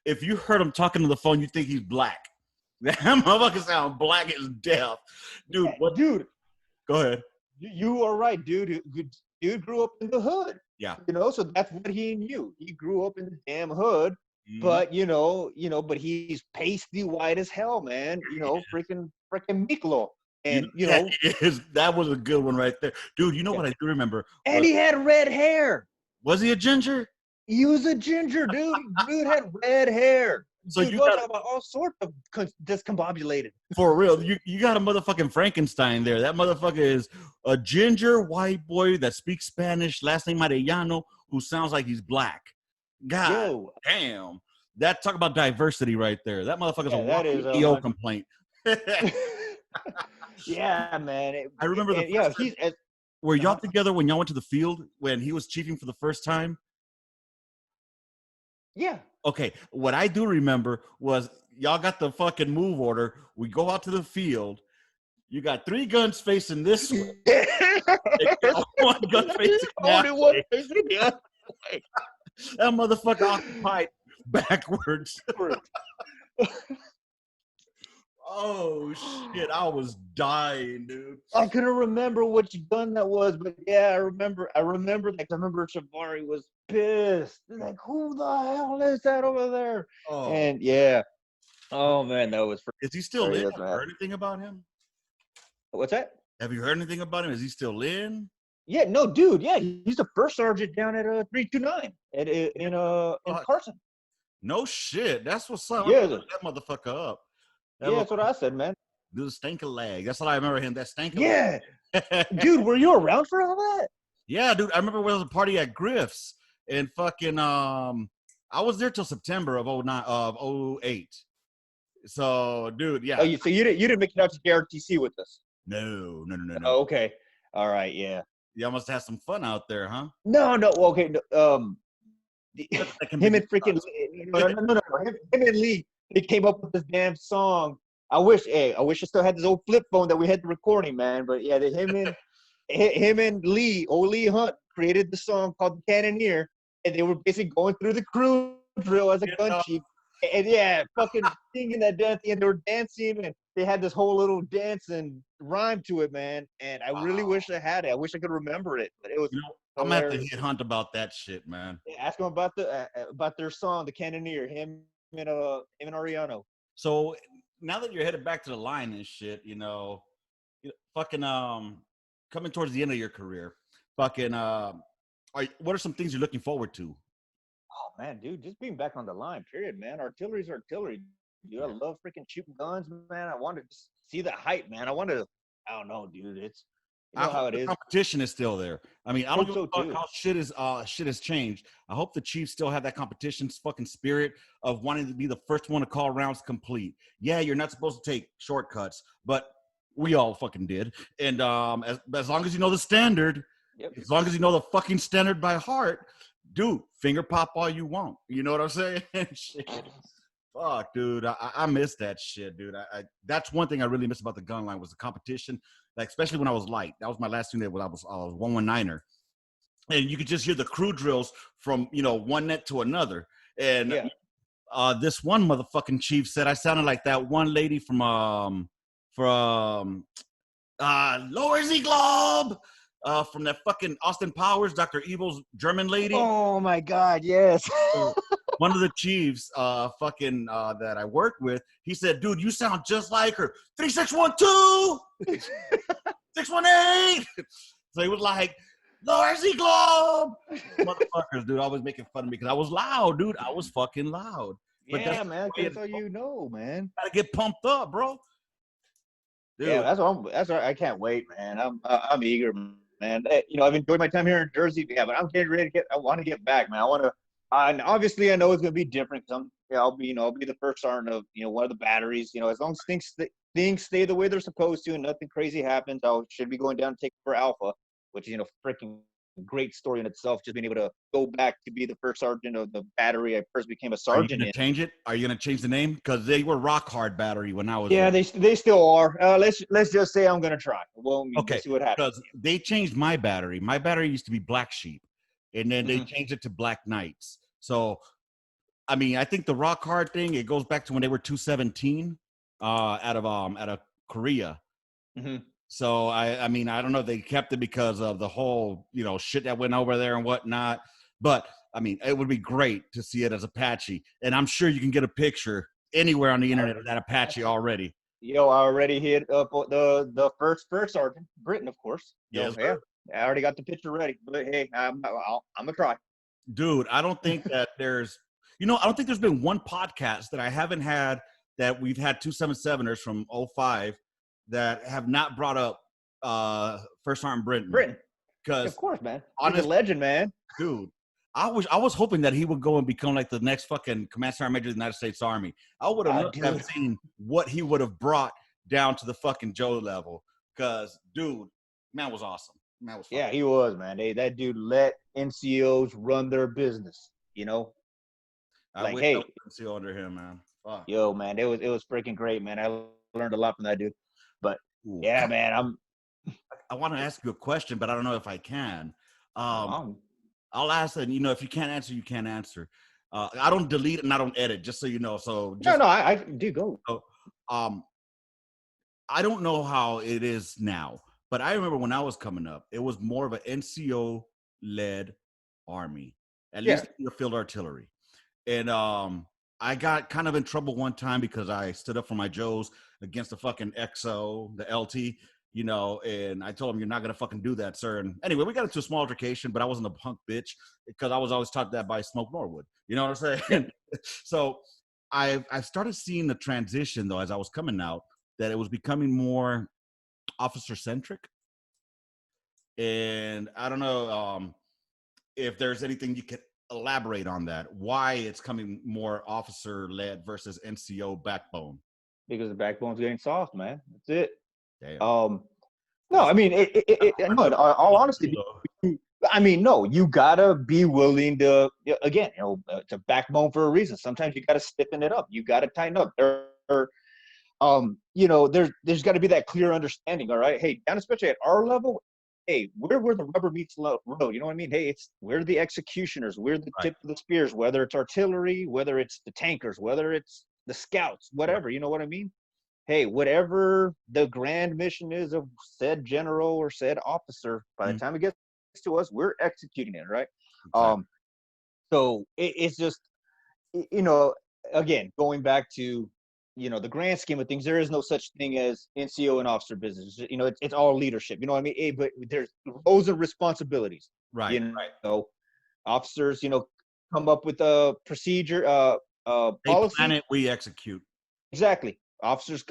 If you heard him talking to the phone, you think he's black. That motherfucker sound black as death, dude. Yeah, dude, go ahead. You are right, dude. Dude grew up in the hood. Yeah. So that's what he knew. He grew up in the damn hood. But but he's pasty white as hell, man. Freaking Miklo. And that was a good one right there, dude. You know what I do remember? And he had red hair. Was he a ginger? He was a ginger, dude. Dude had red hair. So dude, you got about all sorts of discombobulated. For real, you got a motherfucking Frankenstein there. That motherfucker is a ginger white boy that speaks Spanish, last name Arellano, who sounds like he's black. God damn. That talk about diversity right there. That motherfucker's a walking EO complaint. Yeah, man. I remember were y'all together when y'all went to the field when he was chiefing for the first time? Yeah. Okay. What I do remember was y'all got the fucking move order. We go out to the field. You got 3 guns facing this way. One gun facing that way. That motherfucker occupied backwards. Oh shit! I was dying, dude. I couldn't remember which gun that was, but yeah, I remember. I remember Chavari was pissed. Like, who the hell is that over there? Oh. And yeah, oh man, that was. Is he still in? Have you heard anything about him? What's that? Have you heard anything about him? Is he still in? Yeah, no, dude. Yeah, he's the first sergeant down at 329 in Carson. No shit. That's what's up. Yeah, that motherfucker up. That's what I said, man. Do the stinker leg. That's what I remember him. That stinker. Yeah. Dude, were you around for all that? Yeah, dude. I remember when there was a party at Griff's and fucking I was there till September of 08. So, dude, yeah. Oh, so you didn't make it out to JRTC with us? No. Oh, okay. All right, yeah. Y'all must have some fun out there, huh? No. Okay. Him and freaking no. Him and Lee. They came up with this damn song. I wish I still had this old flip phone that we had the recording, man. But yeah, him and Lee Hunt created the song called "The Cannoneer," and they were basically going through the crew drill as a gun chief. And yeah, fucking singing that dance, and they were dancing, and they had this whole little dance and rhyme to it, man. And I really wish I had it. I wish I could remember it, but it was. I'm gonna have to hit Hunt about that shit, man. Yeah, ask him about their song, "The Cannoneer." Him and Ariano. So now that you're headed back to the line and shit, fucking coming towards the end of your career, fucking what are some things you're looking forward to Oh man, dude, just being back on the line, period, man. Artillery's artillery, dude. I love freaking shooting guns, man. I want to just see the hype, man. I don't know, dude. It's you I know how hope it the is. competition is still there. I mean, I don't Hope give so a fuck too. how shit has changed. I hope the Chiefs still have that competition fucking spirit of wanting to be the first one to call rounds complete. Yeah, you're not supposed to take shortcuts, but we all fucking did. And as long as you know the standard, Yep. as long as you know the fucking standard by heart, dude, finger pop all you want. You know what I'm saying? Shit. Fuck, dude, I miss that shit, dude. That's one thing I really miss about the gun line was the competition. Like especially when I was light. That was my last unit when I was 119er, and you could just hear the crew drills from one net to another. And Yeah. this one motherfucking chief said I sounded like that one lady from Lower Z Globe. From that fucking Austin Powers, Dr. Evil's German lady. Oh my God, yes. So one of the chiefs, that I worked with, he said, "Dude, you sound just like her. 3612, 618." So he was like, "Lower Z Globe." Motherfuckers, dude, always making fun of me because I was loud, dude. I was fucking loud. But Yeah, man. That's all you know, man. Gotta get pumped up, bro. Dude. Yeah, that's what I can't wait, man. I'm eager, man. I've enjoyed my time here in Jersey, yeah, but I'm getting ready to I want to get back, man. And obviously I know it's gonna be different. Cause I'll be the first sergeant of one of the batteries. As long as things stay the way they're supposed to and nothing crazy happens, I should be going down to take for Alpha, which is freaking great story in itself. Just being able to go back to be the first sergeant of the battery I first became a sergeant. Are you gonna change it? Are you gonna change the name? Because they were Rock Hard Battery when I was. Yeah, there. they still are. Let's just say I'm gonna try. Well, okay. See what happens. Because they changed my battery. My battery used to be Black Sheep, and then they changed it to Black Knights. So, I mean, I think the Rock Hard thing it goes back to when they were 217 out of Korea. Mm-hmm. So I mean I don't know if they kept it because of the whole shit that went over there and whatnot, but I mean it would be great to see it as Apache, and I'm sure you can get a picture anywhere on the internet of that Apache already. I already hit up the first sergeant, Britain, of course. Yes, Yeah, I already got the picture ready. But hey, I'm gonna try. Dude, I don't think that there's been one podcast that I haven't had that we've had 277ers from 05 that have not brought up First Sergeant Britain. Because of course, man. He's a legend, man. Dude, I was hoping that he would go and become like the next fucking Command Sergeant Major of the United States Army. I would have loved to have seen what he would have brought down to the fucking Joe level. Because, dude, man was awesome. Man was he was, man. Hey, that dude let NCOs run their business. I wish I was NCO under him, man. Fuck. Yo, man, it was freaking great, man. I learned a lot from that dude. But yeah, man, I want to ask you a question, but I don't know if I can. I'll ask, and if you can't answer, you can't answer. I don't delete and I don't edit, just so you know. So I do go. So, I don't know how it is now, but I remember when I was coming up, it was more of an NCO-led army, at least in the field artillery. And I got kind of in trouble one time because I stood up for my Joes against the fucking XO, the LT, and I told him, "You're not going to fucking do that, sir." And anyway, we got into a small altercation, but I wasn't a punk bitch because I was always taught that by Smoke Norwood. You know what I'm saying? So I started seeing the transition, though, as I was coming out, that it was becoming more officer-centric. And I don't know if there's anything you could elaborate on that, why it's coming more officer-led versus NCO backbone. Because the backbone's getting soft, man. That's it. Damn. No, I mean, in all honesty, no, you gotta be willing to, again, it's a backbone for a reason. Sometimes you gotta stiffen it up. You gotta tighten up. There's got to be that clear understanding. All right, hey, down especially at our level, hey, we're where the rubber meets the road. You know what I mean? Hey, we're the executioners. We're the tip of the spears. Whether it's artillery, whether it's the tankers, whether it's the scouts, whatever. You know what I mean? Hey, whatever the grand mission is of said general or said officer, by the time it gets to us, we're executing it, right? Exactly. So it's just, again, going back to, the grand scheme of things, there is no such thing as NCO and officer business. It's all leadership. You know what I mean? But there's roles and responsibilities. Right. Officers, come up with a procedure, policy. They plan it, we execute. Exactly. Officers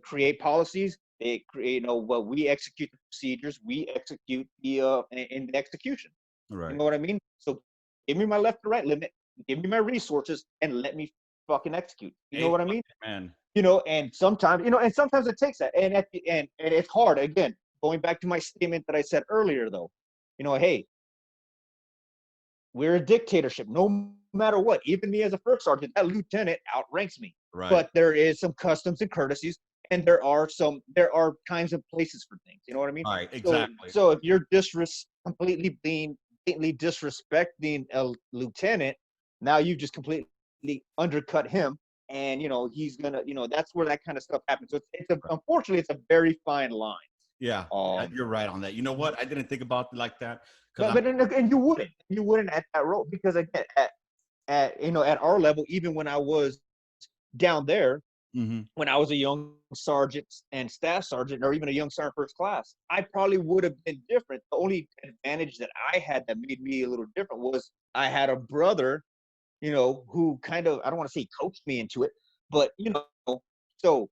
create policies. They create, what we execute the procedures. We execute in the execution. Right. You know what I mean? So give me my left and right limit. Give me my resources, and let me fucking execute. You know what I mean? Man. And sometimes, it takes that. And at the end, and it's hard. Again, going back to my statement that I said earlier, though, hey, we're a dictatorship. No matter what, even me as a first sergeant, that lieutenant outranks me. Right. But there is some customs and courtesies, and there are times and places for things. You know what I mean? Right. Exactly. So if you're completely disrespecting a lieutenant, now you've just completely undercut him, and he's gonna, that's where that kind of stuff happens. So unfortunately, it's a very fine line. Yeah, you're right on that. You know what? I didn't think about it like that. And you wouldn't at that role, because again, at our level, even when I was down there, when I was a young sergeant and staff sergeant, or even a young sergeant first class, I probably would have been different. The only advantage that I had that made me a little different was I had a brother, who kind of, I don't want to say coached me into it, but so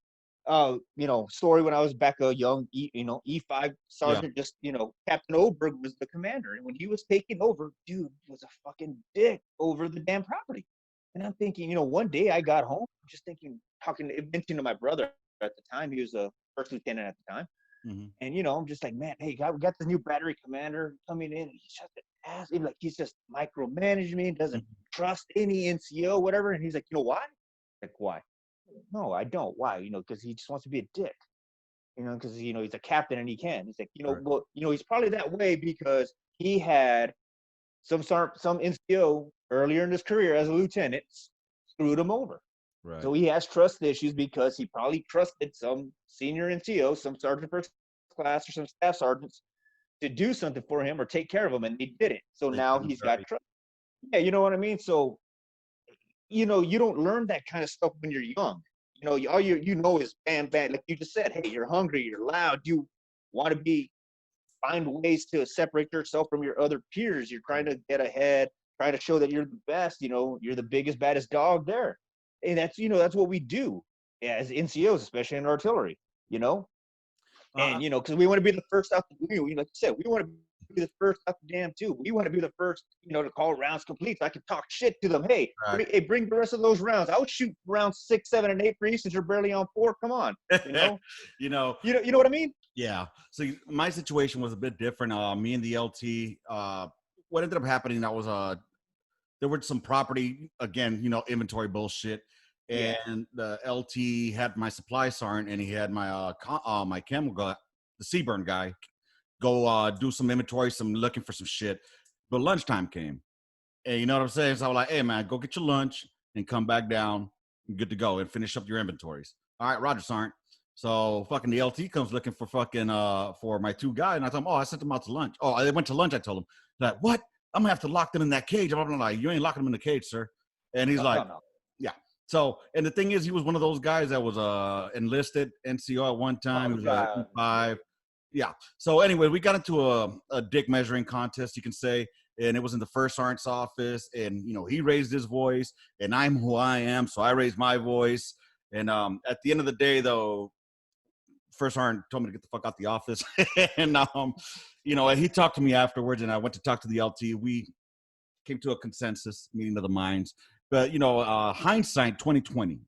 story when I was back a young E5 sergeant, just Captain Oberg was the commander, and when he was taking over, dude was a fucking dick over the damn property. And I'm thinking, one day I got home, just mentioning to my brother at the time, he was a first lieutenant at the time. And I'm just like, man, hey, we got this new battery commander coming in. He's just an ass. He's just micromanaging, doesn't trust any NCO, whatever. And he's like, why? Like, why? No, I don't. Why? Because he just wants to be a dick. Because he's a captain and he can. He's like, Right. Well, he's probably that way because he had some NCO earlier in his career as a lieutenant screwed him over. Right. So he has trust issues because he probably trusted some senior NCO, some sergeant first class, or some staff sergeants to do something for him or take care of him, and they didn't. So now he's got trust. Yeah, you know what I mean? So, you don't learn that kind of stuff when you're young. All you is bam, like you just said, hey, you're hungry, you're loud, you want to find ways to separate yourself from your other peers. You're trying to get ahead, trying to show that you're the best, you're the biggest, baddest dog there. And that's what we do as NCOs, especially in artillery, and, because we want to be the first out the, like you said, we want to be the first out the dam too. We want to be the first, to call rounds complete. So I can talk shit to them. Hey, bring the rest of those rounds. I'll shoot rounds 6, 7, and 8 for you since you're barely on 4. Come on, you know what I mean? Yeah. So my situation was a bit different. Me and the LT, what ended up happening, that was there was some property, again, inventory bullshit. And the LT had my supply sergeant, and he had my my camel guy, the Seaburn guy, go do some inventory, looking for some shit. But lunchtime came, and you know what I'm saying? So I was like, hey man, go get your lunch and come back down, and good to go, and finish up your inventories. All right, Roger, sergeant. So fucking the LT comes looking for for my 2 guys, and I told him, I sent them out to lunch. Oh, they went to lunch. I told him, like, what? I'm gonna have to lock them in that cage. I'm like, you ain't locking them in the cage, sir. And he's no. Yeah. So, and the thing is, he was one of those guys that was enlisted NCO at one time. He was 5. Yeah. So anyway, we got into a dick measuring contest, you can say, and it was in the first sergeant's office, and he raised his voice, and I'm who I am, so I raised my voice. And at the end of the day, though, first sergeant told me to get the fuck out the office. And and he talked to me afterwards, and I went to talk to the LT. We came to a consensus, meeting of the minds. But hindsight 2020,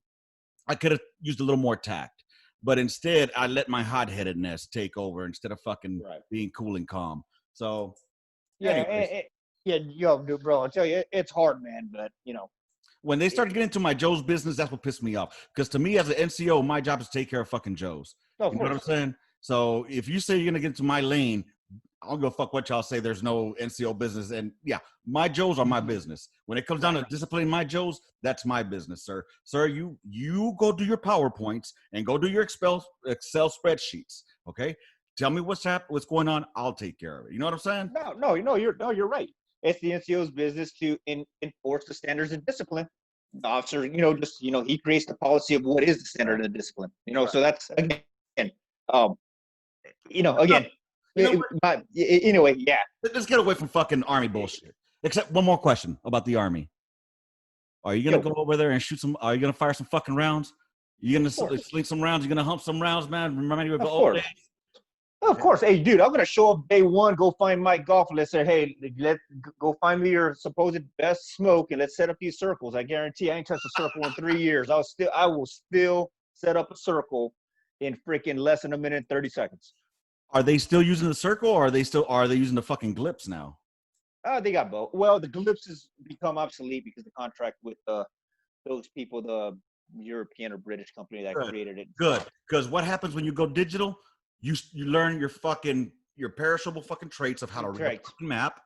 I could have used a little more tact, but instead I let my hot-headedness take over instead of fucking being cool and calm. So bro, I tell you, it's hard, man. But when they started getting into my Joe's business, that's what pissed me off. Because to me, as an NCO, my job is to take care of fucking Joes. You know what I'm saying? So if you say you're gonna get into my lane, I don't give a fuck what y'all say. There's no NCO business. And yeah, my Joes are my business. When it comes down to disciplining my Joes, that's my business, sir. Sir, you go do your PowerPoints and go do your Excel spreadsheets. Okay. Tell me what's going on. I'll take care of it. You know what I'm saying? No, you're right. It's the NCO's business to enforce the standards of discipline. The officer, he creates the policy of what is the standard of discipline. So that's again, anyway, yeah. Let's get away from fucking Army bullshit. Except one more question about the Army. Are you gonna go over there and shoot some? Are you gonna fire some fucking rounds? You gonna sling some rounds? You gonna hump some rounds, man? Remind you of the old days. Of course. Hey, dude, I'm gonna show up day one. Go find Mike Golf and let's say, hey, go find me your supposed best smoke and let's set up these circles. I guarantee I ain't touched a circle in 3 years. I will still set up a circle in freaking less than a minute and 30 seconds. Are they still using the circle, or are they using the fucking glips now? They got both. Well, the glips has become obsolete because the contract with those people, the European or British company that created it. Good, because what happens when you go digital? You learn your perishable fucking traits of how to read a fucking map.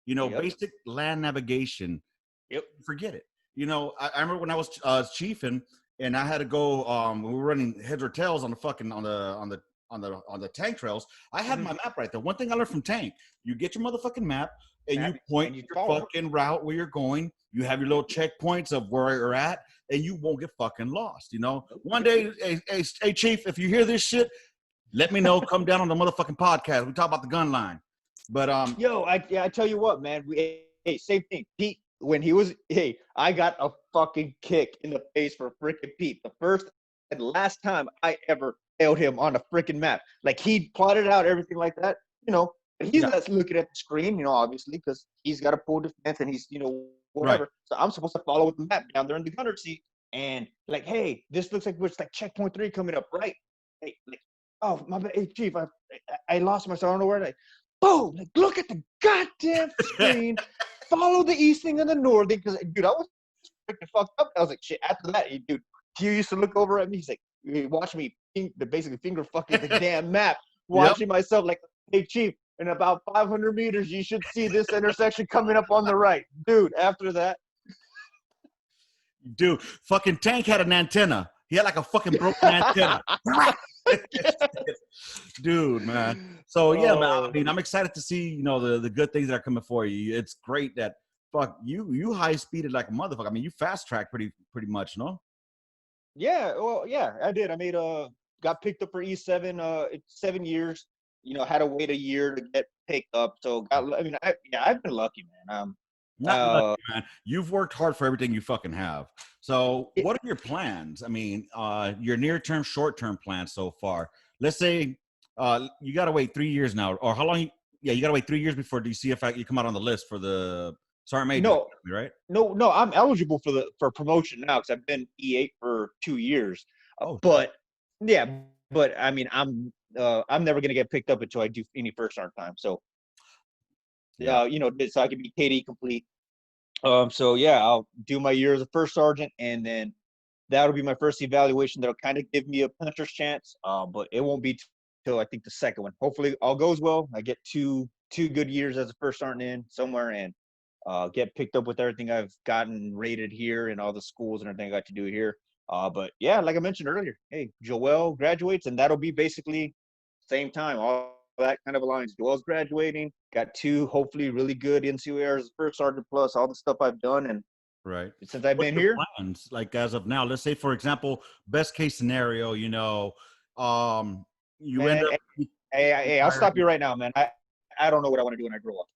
You know, basic land navigation. Yep. Forget it. You know, I remember when I was chiefing and I had to go. We were running heads or tails on the fucking on the tank trails. I had my map right there. One thing I learned from tank: you get your motherfucking map. And you point your fucking route where you're going. You have your little checkpoints of where you're at, and you won't get fucking lost. You know, one day, hey, Chief, if you hear this shit, let me know. Come down on the motherfucking podcast. We talk about the gun line. But I tell you what, man. Same thing. Pete, when he was, I got a fucking kick in the face for freaking Pete. The first and last time I ever held him on a freaking map. Like he plotted out everything like that. You know. But he's not looking at the screen, you know, obviously, because he's got a full defense and he's, you know, whatever. Right. So I'm supposed to follow with the map down there in the gunner seat and like, hey, this looks like it's like checkpoint 3 coming up, right? Hey, like, oh my bad, hey, Chief, I lost myself. I don't know where. Like, boom! Like, look at the goddamn screen. Follow the easting and the northing, because dude, I was freaking fucked up. I was like, shit. After that, dude, Q used to look over at me. He's like, watch me, basically finger fucking the damn map, watching myself like, hey, Chief. In about 500 meters, you should see this intersection coming up on the right. Dude, after that. Dude, fucking Tank had an antenna. He had like a fucking broken antenna. Dude, man. So, yeah, man, I mean, I'm excited to see, you know, the good things that are coming for you. It's great that, you high-speeded like a motherfucker. I mean, you fast-tracked pretty much, no? Yeah, well, yeah, I did. I made got picked up for E7, 7 years. You know, had to wait a year to get picked up. So, I've been lucky, man. Not lucky, man. You've worked hard for everything you fucking have. So, what are your plans? I mean, your near-term, short-term plans so far. Let's say you got to wait 3 years now. Or how long? You got to wait 3 years before you see if you come out on the list for the Sergeant Major, right? No, I'm eligible for promotion now because I've been E8 for 2 years. But I mean, I'm never gonna get picked up until I do any first sergeant time. So, you know, so I can be KD complete. So yeah, I'll do my year as a first sergeant, and then that'll be my first evaluation. That'll kind of give me a puncher's chance. But it won't be till I think the second one. Hopefully, all goes well. I get two good years as a first sergeant in somewhere, and get picked up with everything I've gotten rated here and all the schools and everything I got to do here. But yeah, like I mentioned earlier, hey, Joel graduates, and that'll be basically same time. All that kind of aligns. Joel's graduating, got 2 hopefully really good NCOERs as first sergeant plus all the stuff I've done, and since I've been here. Plans, like as of now, let's say for example, best case scenario, you know, you end up. Hey, I'll stop you right now, man. I don't know what I want to do when I grow up.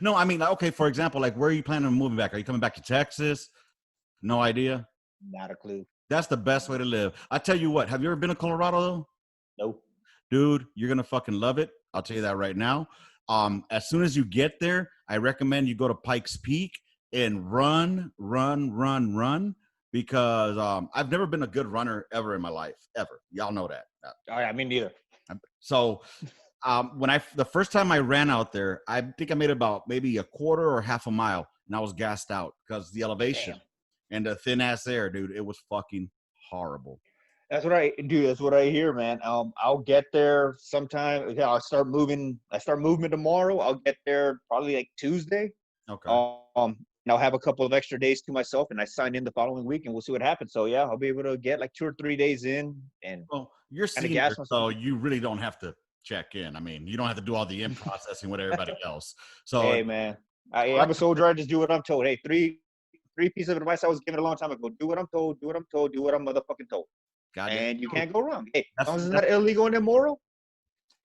No, I mean, okay, for example, like where are you planning on moving back? Are you coming back to Texas? No idea. Not a clue. That's the best way to live. I tell you what, have you ever been to Colorado though? Nope. Dude, you're going to fucking love it. I'll tell you that right now. As soon as you get there, I recommend you go to Pikes Peak and run, because I've never been a good runner ever in my life, ever. Y'all know that. Oh, yeah, me neither. So the first time I ran out there, I think I made about maybe a quarter or half a mile, and I was gassed out because the elevation and the thin ass air, dude. It was fucking horrible. That's what I do. That's what I hear, man. I'll get there sometime. Yeah, I start moving tomorrow. I'll get there probably like Tuesday. Okay. And I'll have a couple of extra days to myself, and I sign in the following week, and we'll see what happens. So yeah, I'll be able to get like 2 or 3 days in, and you're senior, so you really don't have to check in. I mean, you don't have to do all the in processing with everybody else. So hey, man, I'm a soldier. I just do what I'm told. Hey, three pieces of advice I was given a long time ago: do what I'm told, do what I'm told, do what I'm motherfucking told. And you can't go wrong. Hey, as long as it's not illegal and immoral,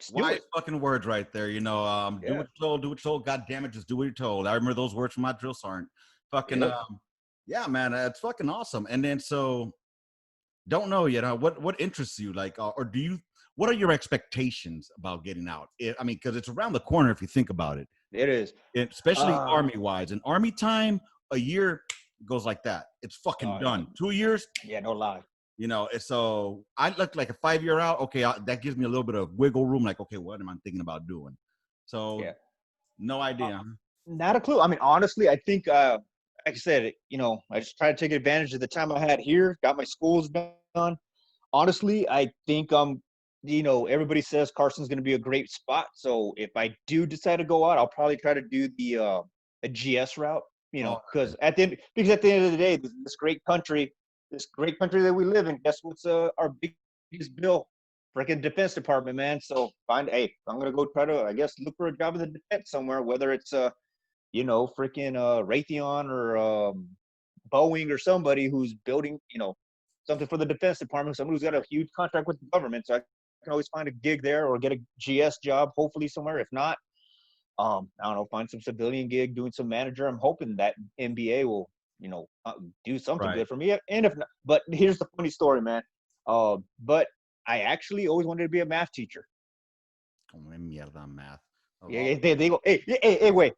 Just do Wise it. fucking words right there. You know, do Yeah. what you're told, do what you're told. God damn it, just do what you're told. I remember those words from my drill sergeant. Fucking, Yep. yeah, man, it's fucking awesome. And then so, don't know yet. What interests you, like, or do you? What are your expectations about getting out? I mean, because it's around the corner if you think about it. It is. Especially army wise. In army time, a year goes like that. It's fucking done. 2 years. Yeah, no lie. You know, so I look like a 5 year out. Okay, that gives me a little bit of wiggle room. Like, okay, what am I thinking about doing? So, Yeah. no idea. Not a clue. I mean, honestly, I think, like I said, I just tried to take advantage of the time I had here, got my schools done. Honestly, I think, everybody says Carson's going to be a great spot. So if I do decide to go out, I'll probably try to do a GS route, because at the end of the day, this great country that we live in, guess what's our biggest bill? Freaking Defense Department, man. So I'm gonna go try to, I guess, look for a job in the defense somewhere, whether it's freaking Raytheon or Boeing or somebody who's building, something for the Defense Department, someone who's got a huge contract with the government. So I can always find a gig there or get a GS job, hopefully somewhere. If not, I don't know, find some civilian gig doing some manager. I'm hoping that MBA will, do something good for me. And if not, but here's the funny story, man. But I actually always wanted to be a math teacher. Math. Yeah, they go, hey, wait,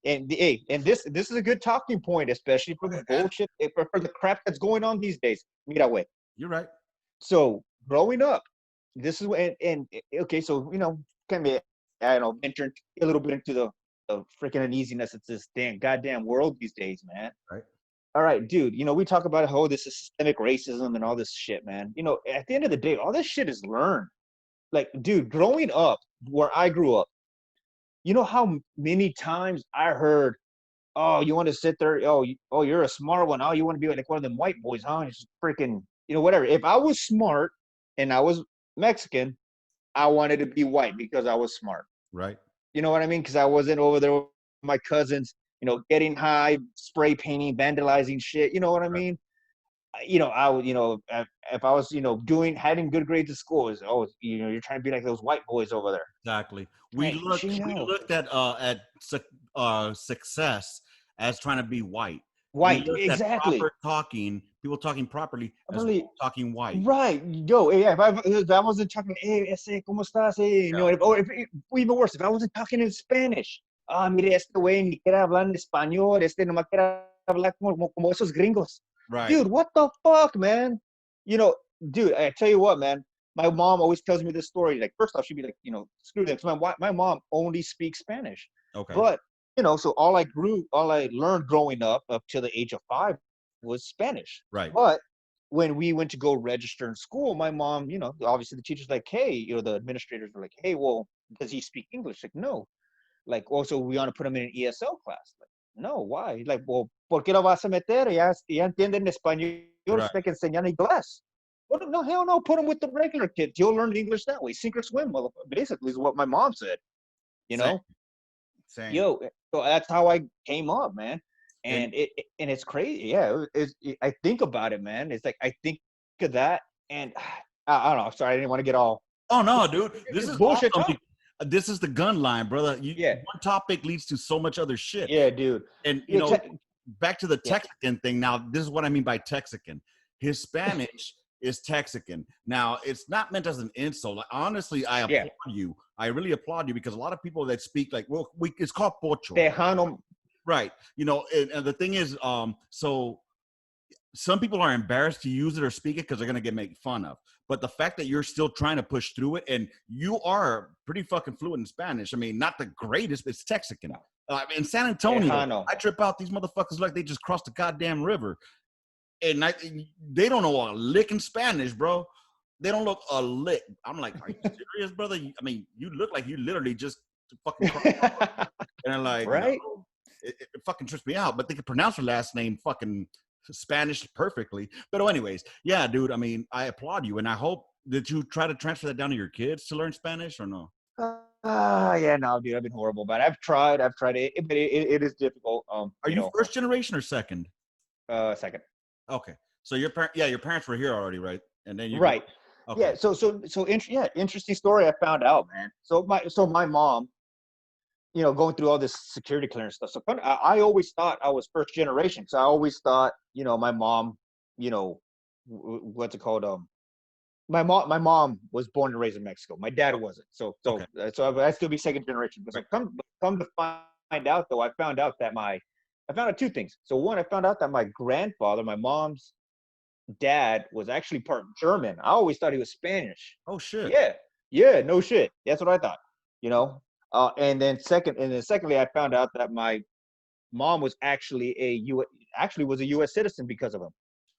and this is a good talking point, especially for the bullshit, for the crap that's going on these days. Mira, wait. You're right. So growing up, this is and okay, so kind of, I don't know, venturing a little bit into the freaking uneasiness of this goddamn world these days, man. Right. All right, dude. We talk about how this is systemic racism and all this shit, man. At the end of the day, all this shit is learned. Like, dude, growing up where I grew up, you know how many times I heard, "Oh, you want to sit there? Oh, you're a smart one. Oh, you want to be like one of them white boys, huh? Just freaking, whatever." If I was smart and I was Mexican, I wanted to be white because I was smart. Right. You know what I mean? Because I wasn't over there with my cousins, getting high, spray painting, vandalizing shit. You know what I mean? I would, if I was, having good grades at school, you're trying to be like those white boys over there. Exactly. We looked at success as trying to be white. White, exactly. People talking properly, as talking white. Right. Yo, yeah, if I wasn't talking, hey, ¿cómo estás? Hey, or if even worse, if I wasn't talking in Spanish, mire, este güey ni quiere hablar en español, nomás quiere hablar como esos gringos. Right. Dude, what the fuck, man? Dude, I tell you what, man. My mom always tells me this story. Like, first off, she'd be like, screw them. My mom only speaks Spanish. Okay. But, so all I learned growing up to the age of 5 was Spanish. Right. But when we went to go register in school, my mom, obviously the teacher's like, hey, the administrators were like, hey, well, does he speak English? Like, no. Like, also, we want to put him in an ESL class. Like, no, why? Like, well, ¿por qué lo vas a meter? Ya entienden español, usted que enseñan inglés. Well, no, hell no, put him with the regular kids. You'll learn English that way. Sink or swim, basically, is what my mom said. Same. Yo, so that's how I came up, man. And it's crazy. Yeah, I think about it, man. It's like I think of that, and I don't know. Sorry, I didn't want to get all. Oh no, dude. This is bullshit. This is the gun line, brother. One topic leads to so much other shit. Yeah, dude. And back to the Texican thing. Now, this is what I mean by Texican. Hispanic is Texican. Now, it's not meant as an insult. Like, honestly, I applaud you. I really applaud you because a lot of people that speak like, well, it's called pocho. Tejano. Right. And the thing is, so some people are embarrassed to use it or speak it because they're going to get made fun of. But the fact that you're still trying to push through it, and you are pretty fucking fluent in Spanish. I mean, not the greatest, but it's Texican. In San Antonio, I trip out. These motherfuckers like they just crossed the goddamn river. And they don't know a lick in Spanish, bro. They don't look a lick. I'm like, are you serious, brother? I mean, you look like you literally just fucking crossed. And I'm like, right? No, it fucking trips me out. But they can pronounce their last name fucking Spanish perfectly. But anyways, yeah, dude, I mean, I applaud you. And I hope that you try to transfer that down to your kids to learn Spanish or no? Yeah, no, dude, I've been horrible, but I've tried it, but it is difficult. Are you first generation or second? Second. Okay. So your parents were here already, right? And then you right. Okay. Yeah. Interesting story I found out, man. So my mom, going through all this security clearance stuff. So I always thought I was first generation. So I always thought, my mom, what's it called? My mom was born and raised in Mexico. My dad wasn't. So I still be second generation. But come to find out though, I found out two things. So one, I found out that my grandfather, my mom's dad, was actually part German. I always thought he was Spanish. Oh shit. Yeah, no shit. That's what I thought. Secondly, I found out that my mom was actually was a U.S. citizen because of him.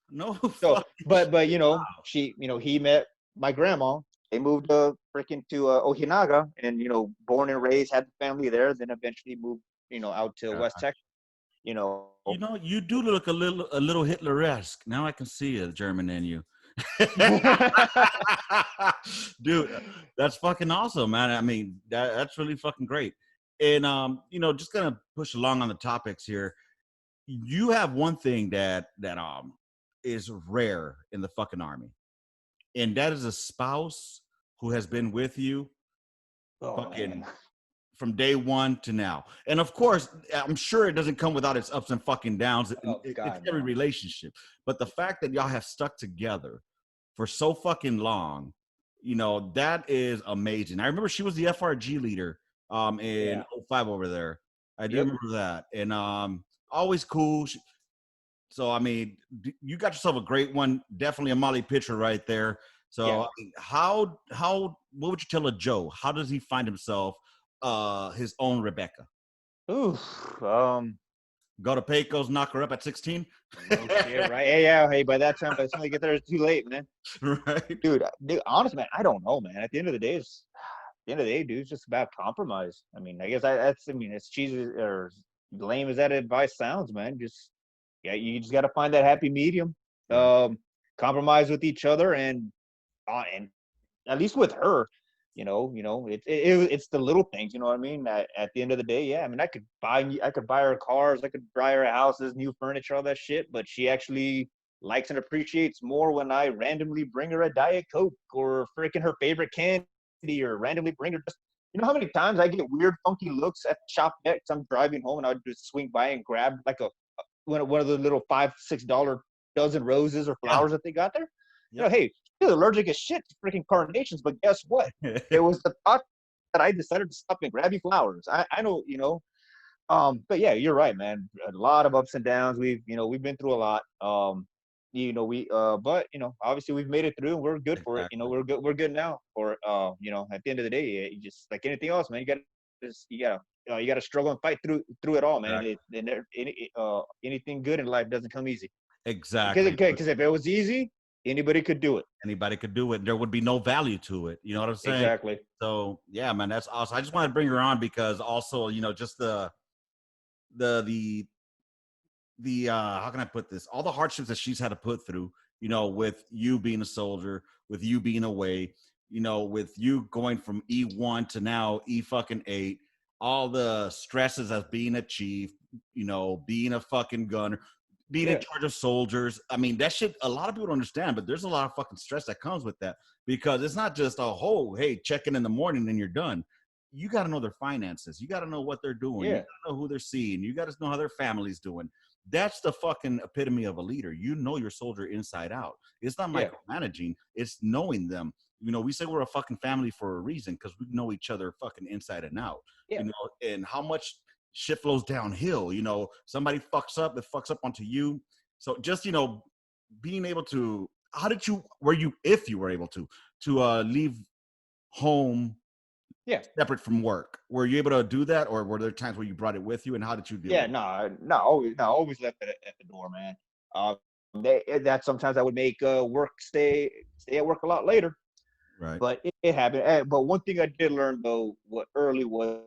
No. So, but he met my grandma. They moved to Ojinaga, and born and raised, had the family there. Then eventually moved out to West Texas. You do look a little Hitler-esque. Now I can see a German in you. Dude, that's fucking awesome, man. I mean, that's really fucking great. And just gonna push along on the topics here. You have one thing that is rare in the fucking Army, and that is a spouse who has been with you from day one to now. And of course, I'm sure it doesn't come without its ups and fucking downs. It's every relationship. But the fact that y'all have stuck together for so fucking long, that is amazing. I remember she was the FRG leader in 05 over there. I do remember that. And always cool. So, I mean, you got yourself a great one. Definitely a Molly pitcher right there. So, I mean, what would you tell a Joe? How does he find himself his own Rebecca? Ooh, go to Pecos, knock her up at 16. Oh shit, right? Hey, by the time I get there, it's too late, man. Right, dude. Honestly, man, I don't know, man. At the end of the day, dude, it's just about compromise. I mean, I guess it's cheesy or lame as that advice sounds, man. You just got to find that happy medium. Right. Compromise with each other, and at least with her, it's the little things, you know what I mean? At the end of the day, I mean, I could buy her cars, I could buy her houses, new furniture, all that shit, but she actually likes and appreciates more when I randomly bring her a Diet Coke or freaking her favorite candy, or randomly bring her just, how many times I get weird, funky looks at the shop next. I'm driving home and I would just swing by and grab like one of the little $5-6 dozen roses or flowers that they got there. Hey, she's allergic as shit to freaking carnations, but guess what? It was the thought that I decided to stop and grab you flowers. I know, but yeah, you're right, man. A lot of ups and downs. We've been through a lot. But obviously we've made it through and we're good for it. We're good now for it. At the end of the day, you just like anything else, man, you gotta struggle and fight through it all, man. Exactly. Anything good in life doesn't come easy. Exactly. Because if it was easy, anybody could do it. Anybody could do it. There would be no value to it. You know what I'm saying? Exactly. So yeah, man, that's awesome. I just wanted to bring her on because also, just the how can I put this? All the hardships that she's had to put through, with you being a soldier, with you being away, with you going from E1 to now E8, all the stresses of being a chief, being a fucking gunner, being in charge of soldiers. I mean, that shit, a lot of people don't understand, but there's a lot of fucking stress that comes with that, because it's not just hey, check in the morning and you're done. You got to know their finances. You got to know what they're doing. You got to know who they're seeing. You got to know how their family's doing. That's the fucking epitome of a leader. Your soldier inside out. It's not micromanaging. It's knowing them. We say we're a fucking family for a reason, because we know each other fucking inside and out. And how much shit flows downhill. Somebody fucks up, it fucks up onto you. So just, being able to, if you were able to leave home separate from work, were you able to do that, or were there times where you brought it with you, and how did you deal with it? Always left it at the door, man. That sometimes I would make work stay at work a lot later. Right. But it happened. But one thing I did learn though, early was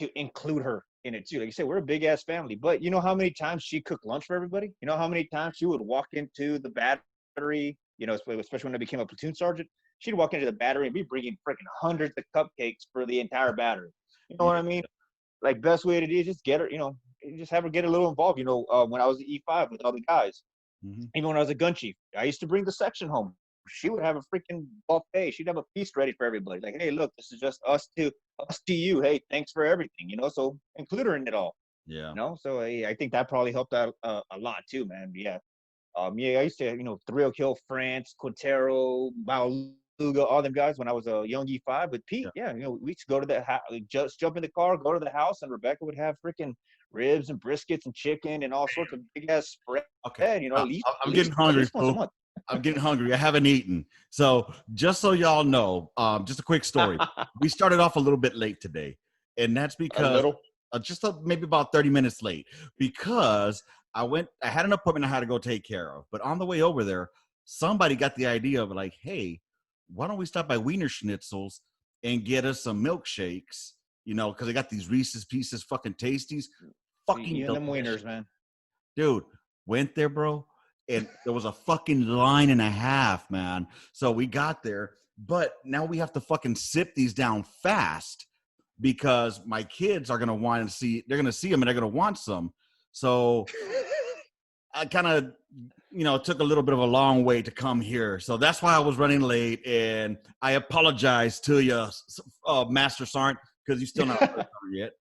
to include her in it too. Like you said, we're a big ass family, but you know how many times she cooked lunch for everybody? You know how many times she would walk into the battery, especially when I became a platoon sergeant, she'd walk into the battery and be bringing freaking hundreds of cupcakes for the entire battery. You know what I mean? Like, best way to do is just get her, just have her get a little involved. When I was at E5 with all the guys, even when I was a gun chief, I used to bring the section home. she would have a freaking buffet. She'd have a feast ready for everybody. Like, hey, look, this is just us to you. Hey, thanks for everything, so include her in it all. Yeah. So I think that probably helped out a lot too, man. Yeah. I used to, Thrill Kill France, Quintero, Luga, all them guys when I was a young E5 with Pete. Yeah, we used to go to the house, just jump in the car, go to the house, and Rebecca would have freaking ribs and briskets and chicken and all sorts of big ass spread. Okay. At least I'm getting hungry. once a month. I'm getting hungry. I haven't eaten. So just so y'all know, just a quick story. We started off a little bit late today, and that's because maybe about 30 minutes late, because I had an appointment I had to go take care of. But on the way over there, somebody got the idea of like, hey, why don't we stop by Wiener Schnitzels and get us some milkshakes, because they got these Reese's Pieces fucking tasties. Fucking you and them wieners, man. Dude, went there, bro, and there was a fucking line and a half, man. So we got there, but now we have to fucking sip these down fast because my kids are going to want to see, they're going to see them and they're going to want some. So I kind of, took a little bit of a long way to come here. So that's why I was running late, and I apologize to you, Master Sergeant, because you're still not yet,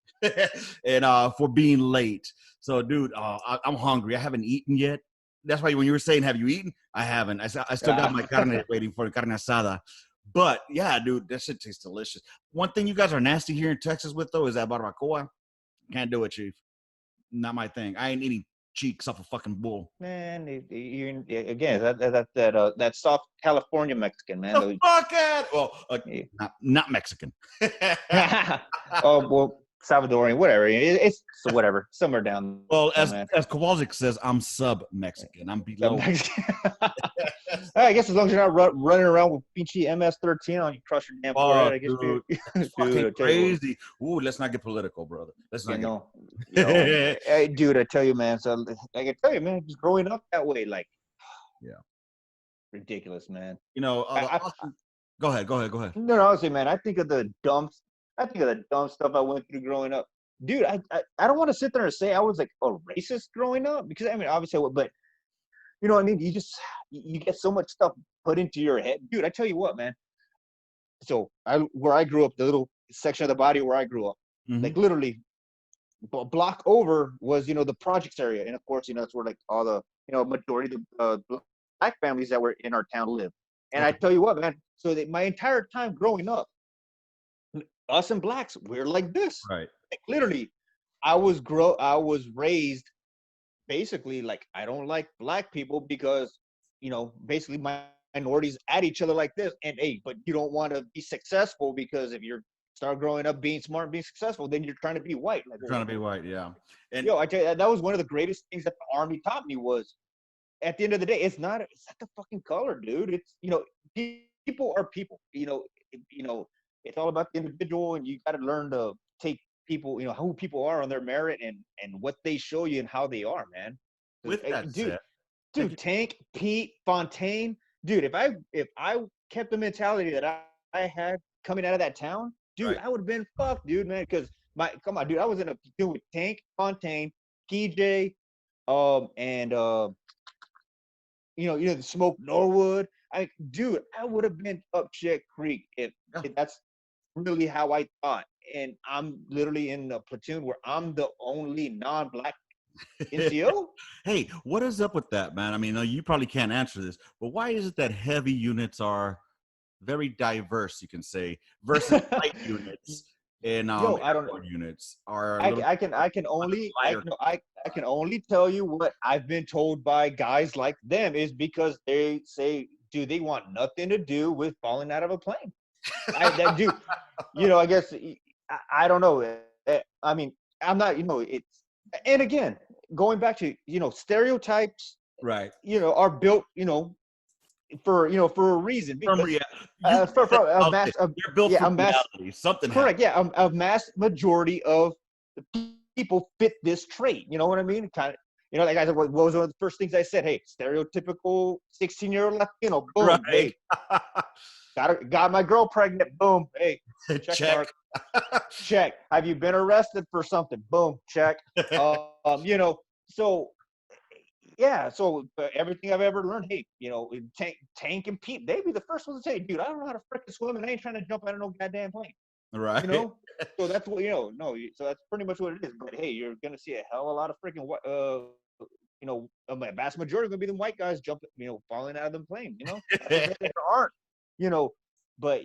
and for being late. So, dude, I'm hungry. I haven't eaten yet. That's why when you were saying, have you eaten? I haven't. I still got my carne waiting for the carne asada. But, yeah, dude, that shit tastes delicious. One thing you guys are nasty here in Texas with, though, is that barbacoa. Can't do it, Chief. Not my thing. I ain't eating cheeks off a fucking bull. Man, again, that soft California Mexican, man. The fuck it! Well, not Mexican. Oh, well, Salvadorian, whatever. It's whatever. Somewhere down. Well, as Kowalczyk says, I'm sub-Mexican. I'm below. I guess as long as you're not running around with pinchy MS-13 on, you crush your damn forehead. I guess, dude. Dude, crazy. Ooh, let's not get political, brother. Let's not hey, dude, I tell you, man. So I can tell you, man, just growing up that way, like, yeah, ridiculous, man. Go ahead. No, honestly, man, I think of the dumb stuff I went through growing up. Dude, I don't want to sit there and say I was like a racist growing up, because I mean, obviously, but you know what I mean? You get so much stuff put into your head. Dude, I tell you what, man. So where I grew up, the little section of the body where I grew up, like literally a block over was, the projects area. And of course, that's where like all the, majority of the black families that were in our town live. And I tell you what, man, so my entire time growing up, us and blacks, we're like this. Right. Like, literally, I was raised basically like, I don't like black people because, basically minorities at each other like this. And hey, but you don't want to be successful, because if you're start growing up being smart and being successful, then you're trying to be white. Like, you're trying to be white, yeah. And I tell you, that was one of the greatest things that the Army taught me was, at the end of the day, it's not the fucking color, dude. It's, people are people. It's all about the individual, and you got to learn to take people, who people are on their merit and what they show you and how they are, man. With that dude, said, Tank, Pete, Fontaine, dude, if I kept the mentality that I had coming out of that town, dude, right, I would have been fucked, dude, man. Because come on, dude, I was in a platoon with Tank, Fontaine, PJ, and the Smoke Norwood. Dude, I would have been up Shit Creek if that's really how I thought. And I'm literally in a platoon where I'm the only non-black NCO. Hey, what is up with that, man? I mean, you probably can't answer this, but why is it that heavy units are very diverse, you can say, versus light units and I don't know. Units are. I can only tell you what I've been told by guys like them, is because they say, dude, they want nothing to do with falling out of a plane. Dude, I guess I don't know. I mean, I'm not, it's, and again, going back to, stereotypes, right, are built, for a reason. Because, something correct. Yeah, a mass majority of the people fit this trait. You know what I mean? Kind of, like I said, what was one of the first things I said? Hey, stereotypical 16-year-old Latino. Boom. Right. Hey, got my girl pregnant. Boom. Hey, check. Mark. Check. Have you been arrested for something? Boom. Check. So yeah. So everything I've ever learned, hey, Tank and Pete, they'd be the first ones to say, dude, I don't know how to freaking swim, and I ain't trying to jump out of no goddamn plane. Right. So that's what so that's pretty much what it is. But hey, you're gonna see a hell of a lot of freaking a vast majority are gonna be the white guys jumping, falling out of the plane. There aren't, but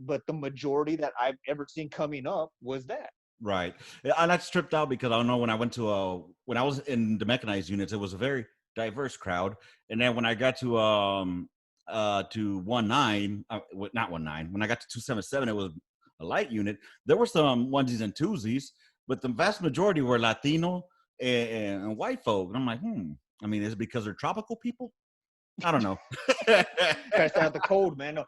but the majority that I've ever seen coming up was that. Right. And I tripped out because I don't know, when I went to when I was in the mechanized units, it was a very diverse crowd. And then when I got to 19, not 19, when I got to 277, it was a light unit. There were some onesies and twosies, but the vast majority were Latino and white folk. And I'm like, I mean, is it because they're tropical people? I don't know. Gotta stay out the cold, man. No,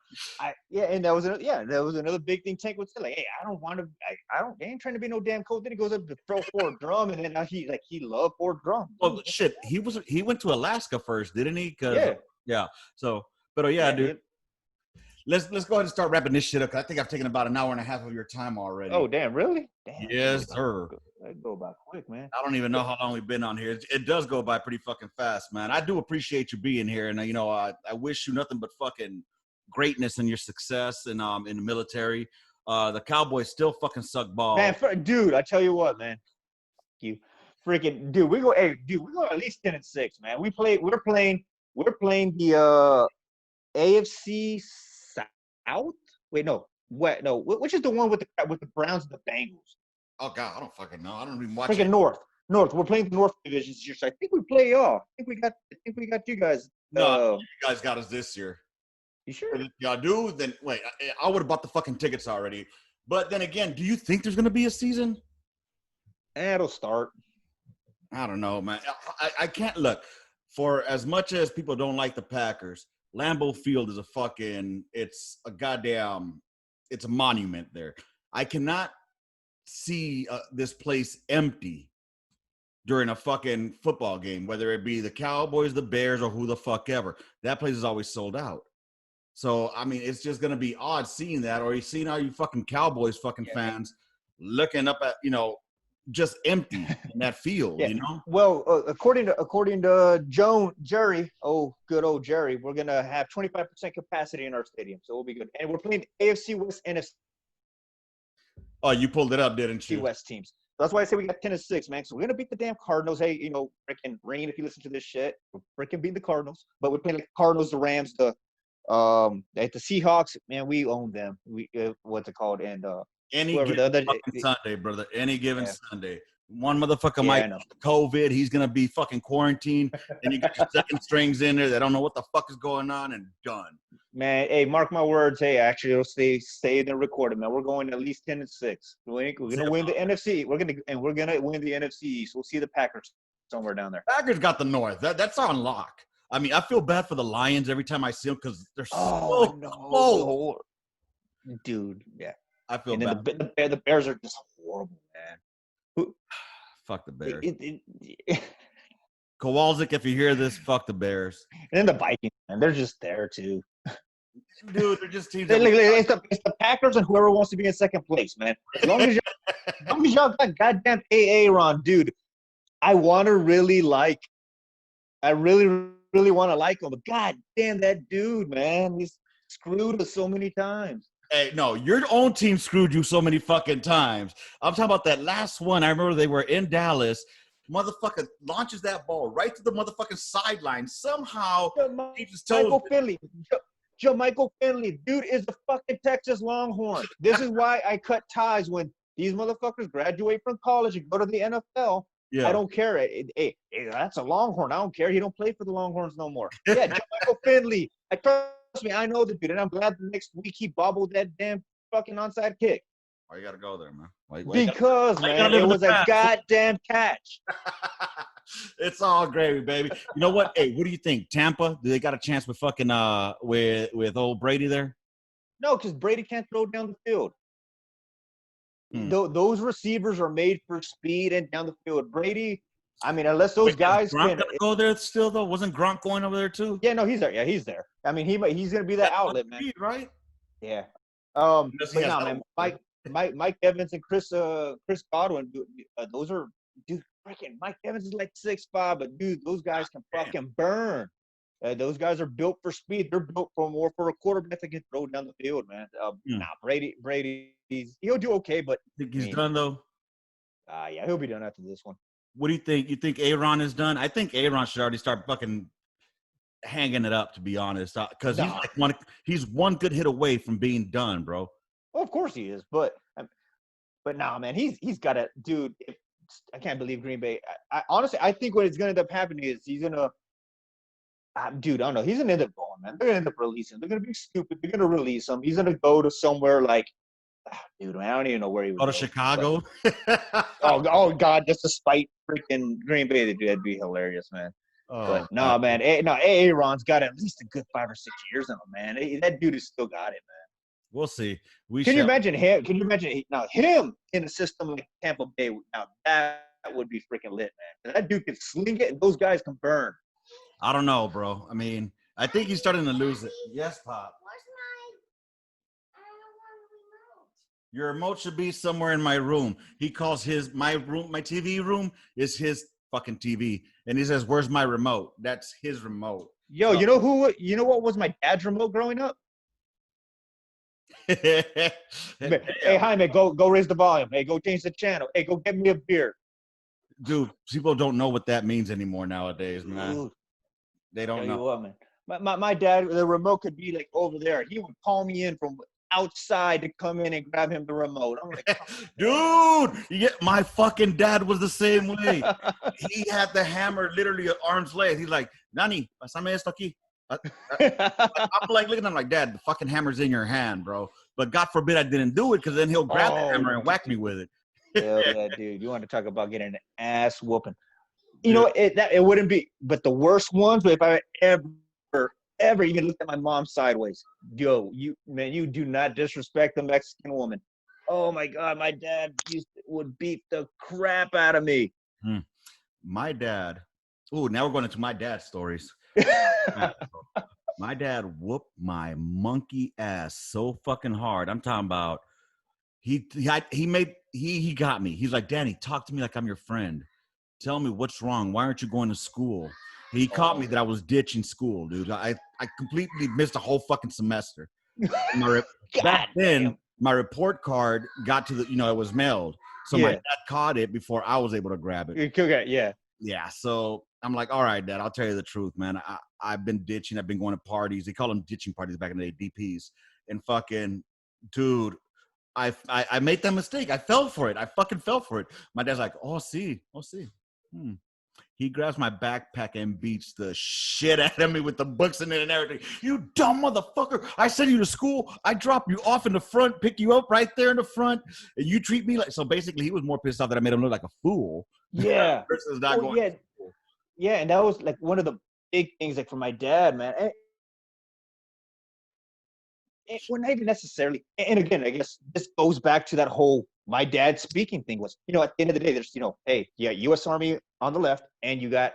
and that was another big thing. Tank would say, like, hey, I don't want to. I ain't trying to be no damn cold. Then he goes up to throw Ford drum, and then now he loved Ford drum. Well, shit, he went to Alaska first, didn't he? Yeah. So, but dude. Let's go ahead and start wrapping this shit up. I think I've taken about an hour and a half of your time already. Oh, damn, really? Damn. Yes, sir. That go by quick, man. I don't even know how long we've been on here. It does go by pretty fucking fast, man. I do appreciate you being here, and I wish you nothing but fucking greatness and your success in the military. The Cowboys still fucking suck balls, man. Dude, I tell you what, man. You freaking dude. We go at least 10-6, man. We're playing the AFC South. Wait, no. What? No. Which is the one with the Browns and the Bengals? Oh God, I don't fucking know. I don't even watch. Freaking North. We're playing the North division this year, so I think we play y'all. I think we got you guys. No, you guys got us this year. You sure? If y'all do, then wait. I would have bought the fucking tickets already. But then again, do you think there's gonna be a season? It'll start. I don't know, man. I can't look. For as much as people don't like the Packers, Lambeau Field is it's a monument there. I cannot see this place empty during a fucking football game, whether it be the Cowboys, the Bears, or who the fuck ever. That place is always sold out. So, I mean, it's just going to be odd seeing that, or you seeing all you fucking Cowboys fans looking up at, just empty in that field, Well, according to Jerry, good old Jerry, we're gonna have 25% capacity in our stadium, so we'll be good. And we're playing AFC West, NFC. Oh, you pulled it up, didn't you? West teams. That's why I say we got 10-6, man. So we're gonna beat the damn Cardinals. Hey, freaking Rain, if you listen to this shit, we're freaking beating the Cardinals. But we're playing the Cardinals, the Rams, the Seahawks. Man, we own them. What's it called? And any given Sunday, brother. Any given Sunday. One motherfucker might COVID. He's gonna be fucking quarantined, and you got your second strings in there that don't know what the fuck is going on, and done. Man, hey, mark my words. Hey, actually, it'll stay there recorded, man. We're going at least 10-6. We're gonna win the NFC. We're gonna win the NFC East. We'll see the Packers somewhere down there. Packers got the North. That's on lock. I mean, I feel bad for the Lions every time I see them because they're so close. Dude, yeah. I feel bad. The Bears are just horrible, man. Fuck the Bears. Kowalczyk, if you hear this, fuck the Bears. And then the Vikings, man, they're just there too. Dude, they're just teams. It's the Packers and whoever wants to be in second place, man. As long as y'all got goddamn Aaron, dude. I really want to like him, but goddamn that dude, man. He's screwed us so many times. Hey, no, your own team screwed you so many fucking times. I'm talking about that last one. I remember they were in Dallas. Motherfucker launches that ball right to the motherfucking sideline. Somehow, Michael Finley, dude, is the fucking Texas Longhorn. This is why I cut ties when these motherfuckers graduate from college and go to the NFL. Yeah. I don't care. Hey, that's a Longhorn. I don't care. He don't play for the Longhorns no more. Yeah, Michael Finley. Trust me, I know the dude, and I'm glad the next week he bobbled that damn fucking onside kick. Why you gotta go there, man? Because, man, it was a goddamn catch. It's all gravy, baby. You know what? Hey, what do you think? Tampa? Do they got a chance with fucking with old Brady there? No, because Brady can't throw down the field. Those receivers are made for speed and down the field. Brady, I mean, unless those guys can go there still though. Wasn't Gronk going over there too? Yeah, no, he's there. Yeah, he's there. I mean, he's gonna be that outlet, man. Speed, right? Yeah. But no, man, Mike Evans and Chris Godwin, those are dude. freaking Mike Evans is like 6'5", but dude, those guys can fucking burn. Those guys are built for speed. They're built for more for a quarterback that can throw down the field, man. Brady, he'll do okay, but Think he's done though? Yeah, he'll be done after this one. What do you think? You think Aaron is done? I think Aaron should already start fucking hanging it up, to be honest, because he's one good hit away from being done, bro. Well, of course he is, but nah, man, he's got to, dude. I can't believe Green Bay. I honestly, I think what is going to end up happening is he's gonna. Dude, I don't know. He's gonna end up going, man. They're gonna end up releasing him. They're gonna be stupid. They're gonna release him. He's gonna go to somewhere like, dude, I don't even know where he would go to Chicago. oh God, just to spite freaking Green Bay, that'd be hilarious, man. But no, man. Aaron's got at least a good 5 or 6 years in him, man. That dude has still got it, man. We'll see. Can you imagine him? Can you imagine him in a system like Tampa Bay? Now that would be freaking lit, man. That dude can sling it, and those guys can burn. I don't know, bro. I mean, I think he's starting to lose it. Yes, Pop. Where's remote? Your remote should be somewhere in my room. He calls my TV room is his fucking TV, and he says, "Where's my remote?" That's his remote. Yo, you know what was my dad's remote growing up? Hey, Jaime, go raise the volume. Hey, go change the channel. Hey, go get me a beer. Dude, people don't know what that means anymore nowadays, man. Dude. They don't know. What, man. My dad, the remote could be like over there. He would call me in from outside to come in and grab him the remote. I'm like, dude, my fucking dad was the same way. He had the hammer literally at arm's length. He's like, Nani, pasame esto aquí. I'm like looking at him like, Dad, the fucking hammer's in your hand, bro. But God forbid I didn't do it, because then he'll grab the hammer and whack me with it. Hell yeah, dude. You want to talk about getting an ass whooping. You know, it wouldn't be, but the worst ones, if I ever even looked at my mom sideways, yo, you do not disrespect the Mexican woman. Oh my God, my dad would beat the crap out of me. My dad, now we're going into my dad's stories. My dad whooped my monkey ass so fucking hard. I'm talking about, he got me. He's like, Danny, talk to me like I'm your friend. Tell me what's wrong. Why aren't you going to school? He caught me that I was ditching school, dude. I completely missed a whole fucking semester. Back then, my report card got to it was mailed. So my dad caught it before I was able to grab it. Yeah. Yeah. So I'm like, all right, Dad, I'll tell you the truth, man. I've been ditching. I've been going to parties. They call them ditching parties back in the day, DPs. And fucking, dude, I made that mistake. I fell for it. I fucking fell for it. My dad's like, oh, see. He grabs my backpack and beats the shit out of me with the books in it and everything. You dumb motherfucker. I send you to school. I drop you off in the front, pick you up right there in the front, and you treat me like – so basically he was more pissed off that I made him look like a fool. Yeah. Versus not going to school. Yeah, and that was like one of the big things like for my dad, man. It wasn't even necessarily – and again, I guess this goes back to that whole – my dad speaking thing was, at the end of the day, there's, hey, yeah, U.S. Army on the left, and you got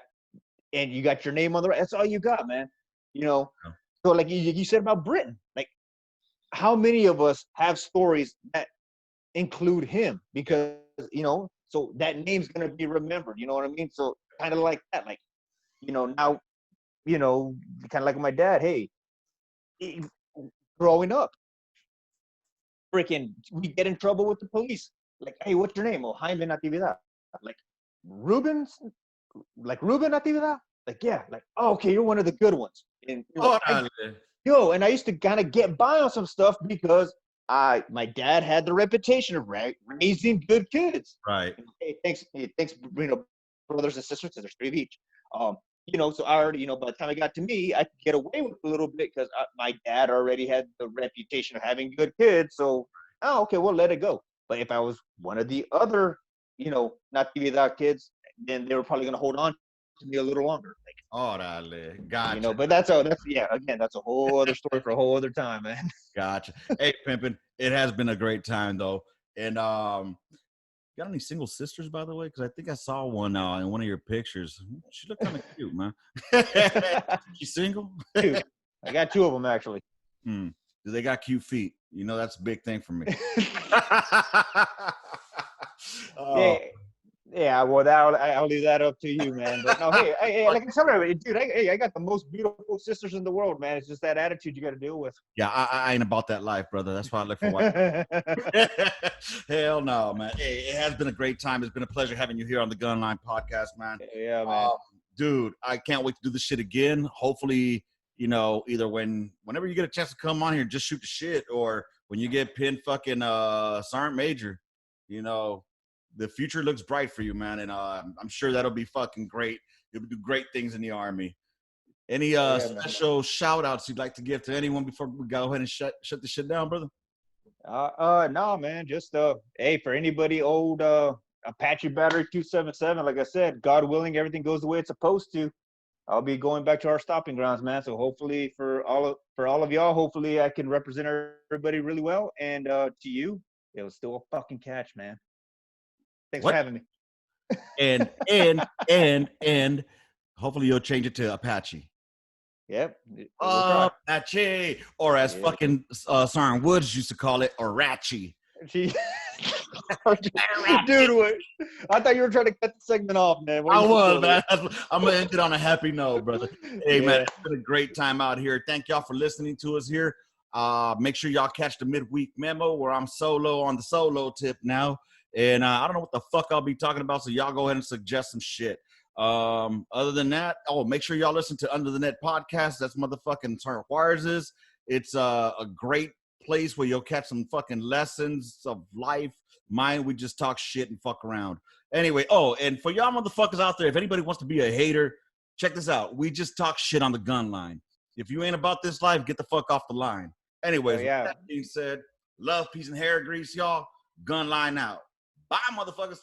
your name on the right. That's all you got, man. So like you said about Britain, like how many of us have stories that include him? Because, so that name's going to be remembered. You know what I mean? So kind of like that, like, now, kind of like my dad, hey, growing up, freaking, we get in trouble with the police. Like, hey, what's your name? Oh, Jaime Natividad. Like, Ruben Natividad? Like, yeah. Like, oh, okay, you're one of the good ones. And and I used to kind of get by on some stuff because my dad had the reputation of raising good kids. Right. Hey, thanks, brothers and sisters, because there's 3 of each. So I already, by the time it got to me, I could get away with a little bit because my dad already had the reputation of having good kids. So, okay, we'll let it go. But if I was one of the other, Natividad kids, then they were probably going to hold on to me a little longer. Like, gotcha. But that's a whole other story for a whole other time, man. Gotcha. Hey, Pimpin', it has been a great time, though. And, got any single sisters, by the way? Because I think I saw one in one of your pictures. She looked kind of cute, man. She single? Dude, I got 2 of them, actually. Do they got cute feet? That's a big thing for me. Yeah, well, I'll leave that up to you, man. But no, hey, like I tell everybody, dude, I got the most beautiful sisters in the world, man. It's just that attitude you got to deal with. Yeah, I ain't about that life, brother. That's why I look for wife. Hell no, man. Hey, it has been a great time. It's been a pleasure having you here on the Gunline Podcast, man. Yeah, man. Dude, I can't wait to do this shit again. Hopefully, you know, either whenever you get a chance to come on here, just shoot the shit, or when you get pinned fucking Sergeant Major, you know, the future looks bright for you, man. And I'm sure that'll be fucking great. You'll do great things in the Army. Any special shout outs you'd like to give to anyone before we go ahead and shut this shit down, brother? No, man. Just hey, for anybody old Apache Battery 277, like I said, God willing, everything goes the way it's supposed to. I'll be going back to our stopping grounds, man. So hopefully for all of y'all, hopefully I can represent everybody really well. And to you, it was still a fucking catch, man. Thanks for having me. And hopefully you'll change it to Apache. Yep. Apache, or as fucking Sergeant Woods used to call it, Arachi. Dude, wait. I thought you were trying to cut the segment off, man. I was, man. I'm going to end it on a happy note, brother. Hey, man, it's been a great time out here. Thank y'all for listening to us here. Make sure y'all catch the midweek memo where I'm solo on the solo tip now. And I don't know what the fuck I'll be talking about, so y'all go ahead and suggest some shit. Other than that, make sure y'all listen to Under the Net Podcast. That's motherfucking Sergeant Juarez's. It's a great place where you'll catch some fucking lessons of life. Mine, we just talk shit and fuck around. Anyway, and for y'all motherfuckers out there, if anybody wants to be a hater, check this out. We just talk shit on the gun line. If you ain't about this life, get the fuck off the line. Anyways, with that being said, love, peace, and hair grease, y'all. Gun line out. Bye, motherfuckers.